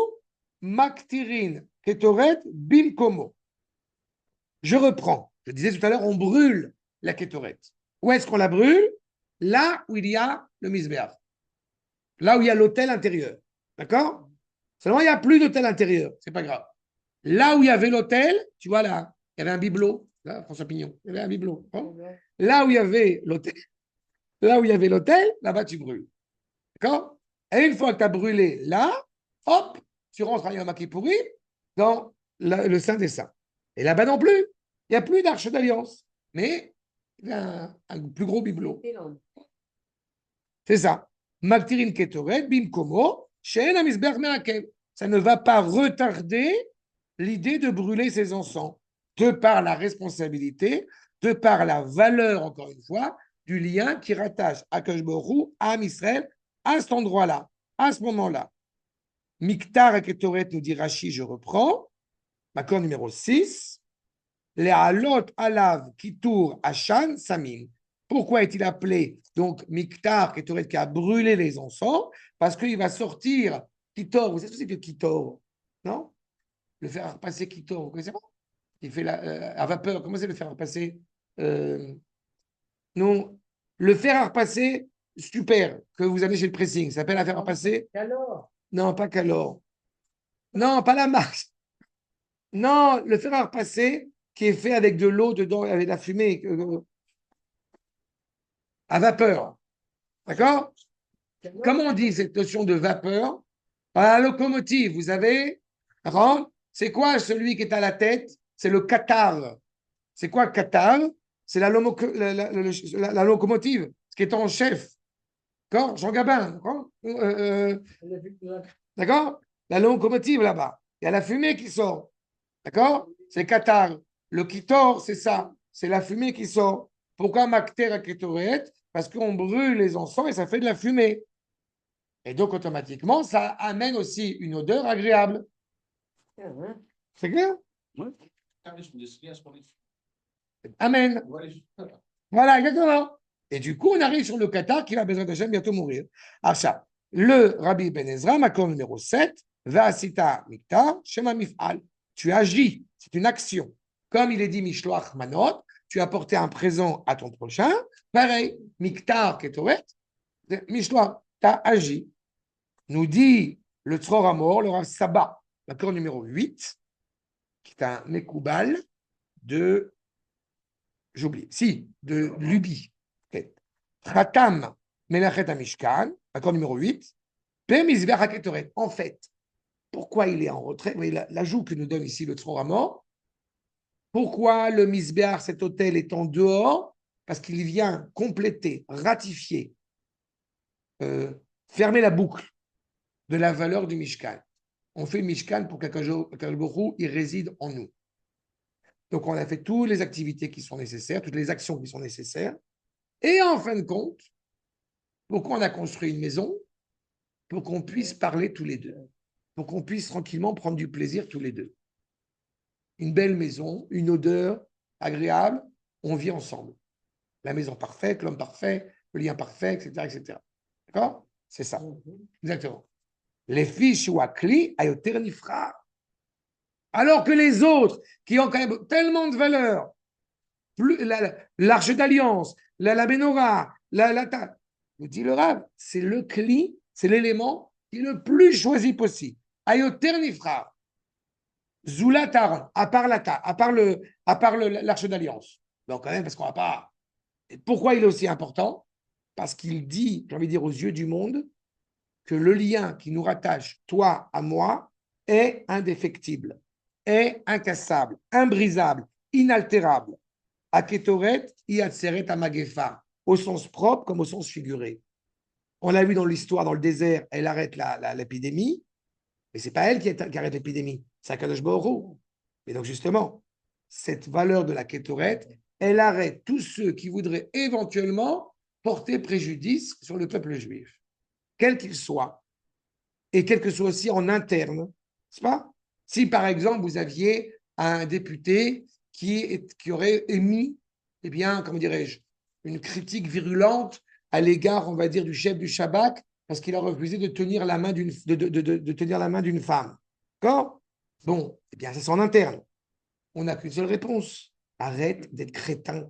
maktirin Ketoret Bimkomo. Je reprends. Je disais tout à l'heure, on brûle la Ketoret. Où est-ce qu'on la brûle? Là où il y a le Misbéach. Là où il y a l'autel intérieur. D'accord? Seulement, il n'y a plus d'autel intérieur. C'est pas grave. Là où il y avait l'autel, tu vois là, il y avait un bibelot. Là, François Pignon, il y avait un bibelot. Hein. Là où il y avait l'autel, là-bas tu brûles. D'accord? Et une fois que tu as brûlé là, hop, tu rentres à Yom Kippourim dans le Saint des Saints. Et là-bas non plus, il n'y a plus d'arche d'alliance. Mais il y a un plus gros bibelot. C'est ça. Maktirin Ketoret, Bimkomo, She'en HaMizbeach Me'akev. Ça ne va pas retarder l'idée de brûler ses encens, de par la responsabilité, de par la valeur, encore une fois, du lien qui rattache Akadosh Baruch Hu à Israël, à cet endroit-là, à ce moment-là. Miktar et Ketoret, nous dit Rashi, je reprends, accord numéro 6, les Alot Alav Kitour Ashan Samim. Pourquoi est-il appelé donc Miktar, Ketoret, qui a brûlé les encens? Parce qu'il va sortir Kitor. Vous savez ce que c'est que Kitor? Non? Le fer à repasser Kitor, vous connaissez pas? Il fait à vapeur. Comment c'est le fer à repasser? Non, le fer à repasser super que vous avez chez le pressing, ça s'appelle un fer à repasser. Calor. Non, pas Calor. Non, pas la marque. Non, le fer à repasser qui est fait avec de l'eau dedans, avec de la fumée, à vapeur. D'accord? Comment on dit cette notion de vapeur? À la locomotive, vous avez, c'est quoi celui qui est à la tête? C'est le qatar. C'est quoi le qatar? C'est la locomotive, ce qui est en chef. D'accord? Jean Gabin. D'accord? La locomotive là-bas. Il y a la fumée qui sort. D'accord? C'est qatar. Le kitor, c'est ça. C'est la fumée qui sort. Pourquoi makter à ketoret? Parce qu'on brûle les encens et ça fait de la fumée. Et donc, automatiquement, ça amène aussi une odeur agréable. C'est clair? Amen. Voilà, exactement. Et du coup, on arrive sur le Qatar qui va besoin d'Hachem bientôt mourir. Acha, le Rabbi Ben Ezra, accord numéro 7, Va'asita Miktar, Shema Mif'al. Tu agis, c'est une action. Comme il est dit Mishloach Manot, tu as apporté un présent à ton prochain. Pareil, Miktar Ketoret, Mishloach, tu as agi. Nous dit le Tzror Amor, le Rav Saba, l'accord numéro 8, qui est un Mekoubal de, j'oublie, si, de Lubi. Khatam Melachet HaMishkan, accord numéro 8, Pemizbeach HaKetoret. En fait, pourquoi il est en retrait? Vous voyez l'ajout que nous donne ici le Tzror Amor. Pourquoi le Mizbeach, cet hôtel, est en dehors? Parce qu'il vient compléter, ratifier, fermer la boucle de la valeur du Mishkan. On fait le Mishkan pour qu'Akadosh Baruch Hu, il réside en nous. Donc, on a fait toutes les activités qui sont nécessaires, toutes les actions qui sont nécessaires. Et en fin de compte, pourquoi on a construit une maison? Pour qu'on puisse parler tous les deux. Pour qu'on puisse tranquillement prendre du plaisir tous les deux. Une belle maison, une odeur agréable, on vit ensemble. La maison parfaite, l'homme parfait, le lien parfait, etc. etc. D'accord? C'est ça. Exactement. Les fiches ou akli ayoter nifra. Alors que les autres, qui ont quand même tellement de valeur, l'arche d'alliance, la menorah, la table, nous dit le Rav, c'est le kli, c'est l'élément qui est le plus choisi possible. Ayoter nifra. Zulatar, à part l'arche d'alliance. Donc quand même, parce qu'on va pas. Et pourquoi il est aussi important? Parce qu'il dit, j'ai envie de dire, aux yeux du monde, que le lien qui nous rattache, toi à moi, est indéfectible, est incassable, imbrisable, inaltérable. Aketoret, iatseret amagefa, au sens propre comme au sens figuré. On l'a vu dans l'histoire, dans le désert, elle arrête l'épidémie, mais ce n'est pas elle qui arrête l'épidémie, c'est Akadosh Baruch Hu. Et donc justement, cette valeur de la Ketoret, elle arrête tous ceux qui voudraient éventuellement porter préjudice sur le peuple juif, quel qu'il soit, et quel que soit aussi en interne, n'est-ce pas? Si par exemple vous aviez un député qui aurait émis, eh bien, comment dirais-je, une critique virulente à l'égard, on va dire, du chef du Shabbat, parce qu'il a refusé de tenir la main d'une femme. D'accord? Bon, eh bien, ça c'est en interne. On n'a qu'une seule réponse. Arrête d'être crétin.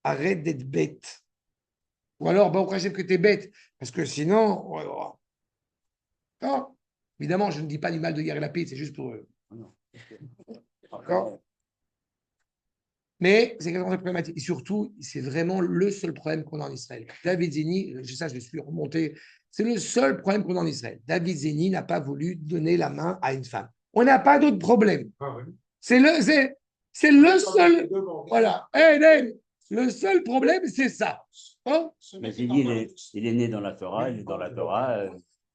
Arrête d'être bête. Ou alors, bah, au principe que tu es bête. Parce que sinon, non. Évidemment, je ne dis pas du mal de Yair Lapid, c'est juste pour eux. D'accord? Mais c'est quelque chose de problématique. Et surtout, c'est vraiment le seul problème qu'on a en Israël. David Zini, ça, je le suis remonté. C'est le seul problème qu'on a en Israël. David Zini n'a pas voulu donner la main à une femme. On n'a pas d'autre problème. Ah, oui. C'est le seul. Voilà. Le seul problème, c'est ça. Hein? Mais il est né dans la Torah, il est dans la Torah.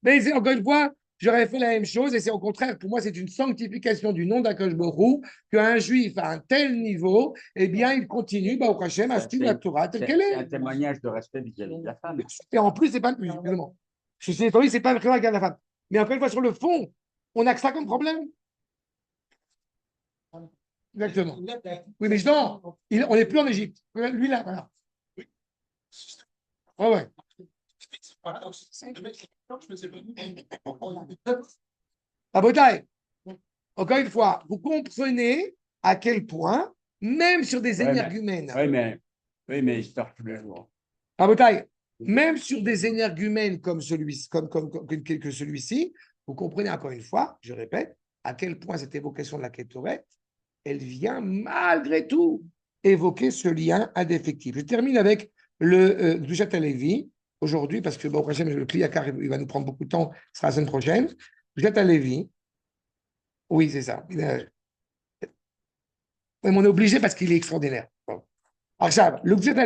Mais encore une fois, j'aurais fait la même chose et c'est au contraire, pour moi, c'est une sanctification du nom d'Akash Borou qu'un juif à un tel niveau, eh bien, il continue, bah, au Hachem, à suivre la Torah telle qu'elle C'est un est. témoignage de respect vis-à-vis de la femme. Et en plus, c'est pas, évidemment, je suis étonné, c'est pas vraiment regarde la femme. Mais encore une fois, sur le fond, on n'a que ça comme problème. Exactement. Oui, mais non, on n'est plus en Égypte. Lui, là, voilà. Ouais, ouais. Rabotai, encore une fois, vous comprenez à quel point, même sur des énergumènes, Oui, mais il sort tous les jours. Rabotai, même sur des énergumènes comme celui-ci, que celui-ci, vous comprenez encore une fois, je répète, à quel point cette évocation de la Kétorette, elle vient malgré tout évoquer ce lien indéfectible. Je termine avec le Gdushat Alevi aujourd'hui, parce que bon, le Kliyakar, il va nous prendre beaucoup de temps, ce sera la semaine prochaine. Gdushat Alevi, oui, c'est ça. Oui, mais on est obligé parce qu'il est extraordinaire. Bon. Alors, le Gdushat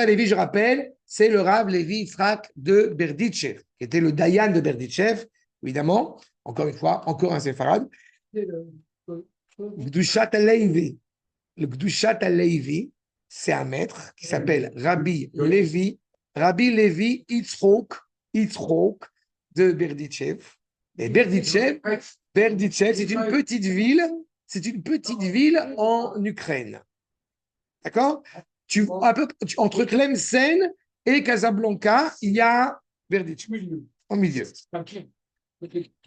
Alevi, je rappelle, c'est le Rav Levi Yitzhak de Berditchev, qui était le Dayan de Berditchev, évidemment. Encore une fois, encore un séfarade. Gdushat Alevi. Le Gdushat Alevi, c'est un maître qui s'appelle Rabbi Levi Yitzhak de Berditchev. Et Berditchev, c'est une petite ville en Ukraine. D'accord? Entre Tlemcen et Casablanca, il y a Berditchev au milieu.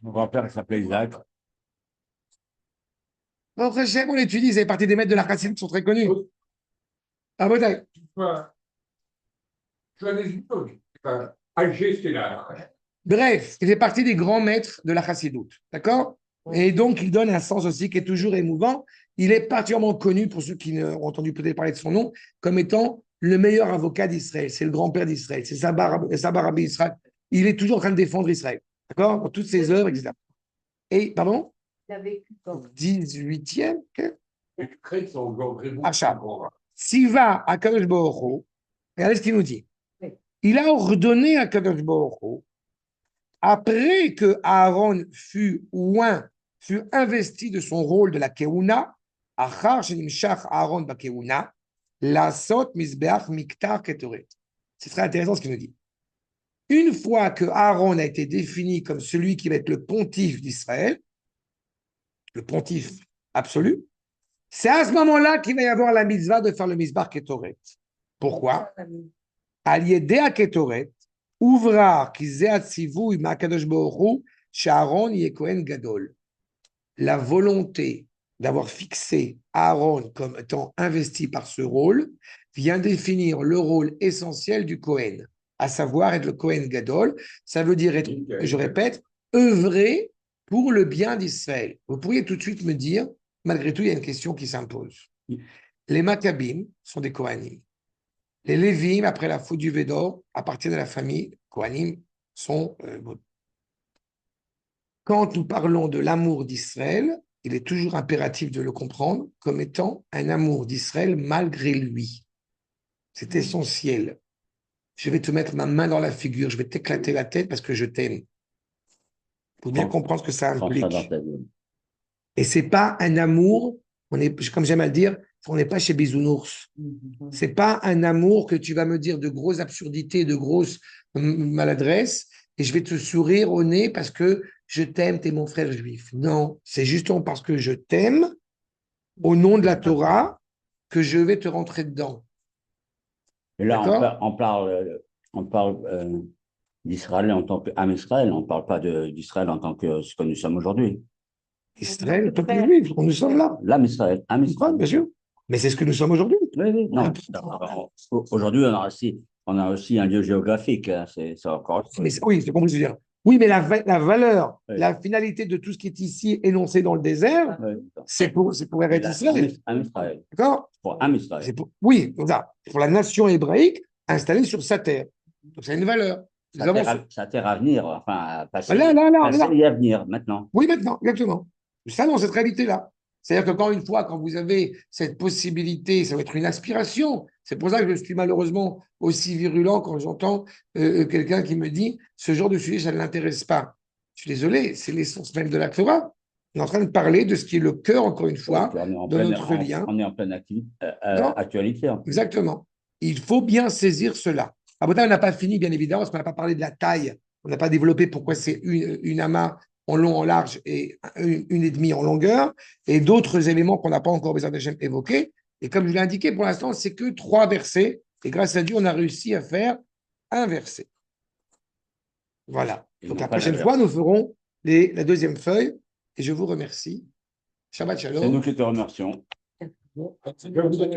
Mon grand-père s'appelait Isaac. Bon, Hachem, on l'étudie, c'est partie des maîtres de la Chassidut qui sont très connus. Ah, bon, d'accord. Tu as des images. Alger, c'est là. Bref, il fait partie des grands maîtres de la Chassidut. D'accord? Et donc, il donne un sens aussi qui est toujours émouvant. Il est particulièrement connu, pour ceux qui ont entendu peut-être parler de son nom, comme étant le meilleur avocat d'Israël. C'est le grand-père d'Israël. C'est Saba Rabbi Israël. Il est toujours en train de défendre Israël. D'accord? Dans toutes ses œuvres, etc. Et, pardon? Il a vécu quand 18e? Okay. Les Ukraines sont engendrées beaucoup. Achat. S'il va à Kadosh Baruch Hu, regardez ce qu'il nous dit. Il a ordonné à Kadosh Baruch Hu, après que Aaron fut investi de son rôle de la Keuna, Achar Shenimshach Aaron ba Keuna, Lasot Mizbeach Miktar Ketoret. C'est très intéressant ce qu'il nous dit. Une fois que Aaron a été défini comme celui qui va être le pontife d'Israël, le pontife absolu, c'est à ce moment-là qu'il va y avoir la mitzvah de faire le Mizbeach Ketoret. Pourquoi? Aliédea Ketoret, Ouvrar qui zeatzivu ma'akadosh baruch Aaron Yekohen Gadol. La volonté d'avoir fixé Aaron comme étant investi par ce rôle vient définir le rôle essentiel du Kohen, à savoir être le Kohen Gadol. Ça veut dire être, je répète, œuvrer pour le bien d'Israël. Vous pourriez tout de suite me dire, malgré tout, il y a une question qui s'impose. Les Maccabim sont des Kohanim. Les Lévim, après la faute du Védor, appartiennent à la famille Kohanim, sont. Quand nous parlons de l'amour d'Israël, il est toujours impératif de le comprendre comme étant un amour d'Israël malgré lui. C'est essentiel. Je vais te mettre ma main dans la figure, je vais t'éclater la tête parce que je t'aime. Il faut bien comprendre ce que ça implique. Et ce n'est pas un amour, comme j'aime à le dire, on n'est pas chez Bisounours. Ce n'est pas un amour que tu vas me dire de grosses absurdités, de grosses maladresses, et je vais te sourire au nez parce que je t'aime, tu es mon frère juif. Non, c'est justement parce que je t'aime, au nom de la Torah, que je vais te rentrer dedans. Et là, on parle d'Israël en tant qu'âme Israël, on ne parle pas d'Israël en tant que ce que nous sommes aujourd'hui. Israël, le peuple juif, nous sommes là. L'âme Israël. Âme Israël. Bien sûr. Mais c'est ce que nous sommes aujourd'hui. Oui, oui, non. Aujourd'hui, on a aussi un lieu géographique. Hein, c'est encore. Mais oui, c'est compris ce que je veux dire. Oui, mais la valeur, Oui. la finalité de tout ce qui est ici énoncé dans le désert, Oui. c'est pour Eretz Israël. Âme Israël. D'accord? Pour Âme Israël. Oui, comme ça. Pour la nation hébraïque installée sur sa terre. Donc, ça a une valeur. Sa terre à venir, enfin, à passer, Là, passer et à venir, maintenant. Oui, maintenant, exactement. Ça, dans cette réalité-là. C'est-à-dire que quand une fois, quand vous avez cette possibilité, ça va être une aspiration. C'est pour ça que je suis malheureusement aussi virulent quand j'entends quelqu'un qui me dit ce genre de sujet, ça ne l'intéresse pas. Je suis désolé, c'est l'essence même de la Torah. On est en train de parler de ce qui est le cœur, encore une fois, de notre lien. On est en pleine actualité. Exactement. Il faut bien saisir cela. À Botin, on n'a pas fini, bien évidemment, parce qu'on n'a pas parlé de la taille. On n'a pas développé pourquoi c'est une amas en long, en large et une et demie en longueur, et d'autres éléments qu'on n'a pas encore besoin d'évoquer. Et comme je l'ai indiqué, pour l'instant, c'est que 3 versets. Et grâce à Dieu, on a réussi à faire un verset. Voilà. Donc la prochaine fois, nous ferons la deuxième feuille. Et je vous remercie. Shabbat shalom. C'est nous qui te remercions. Je vais vous donner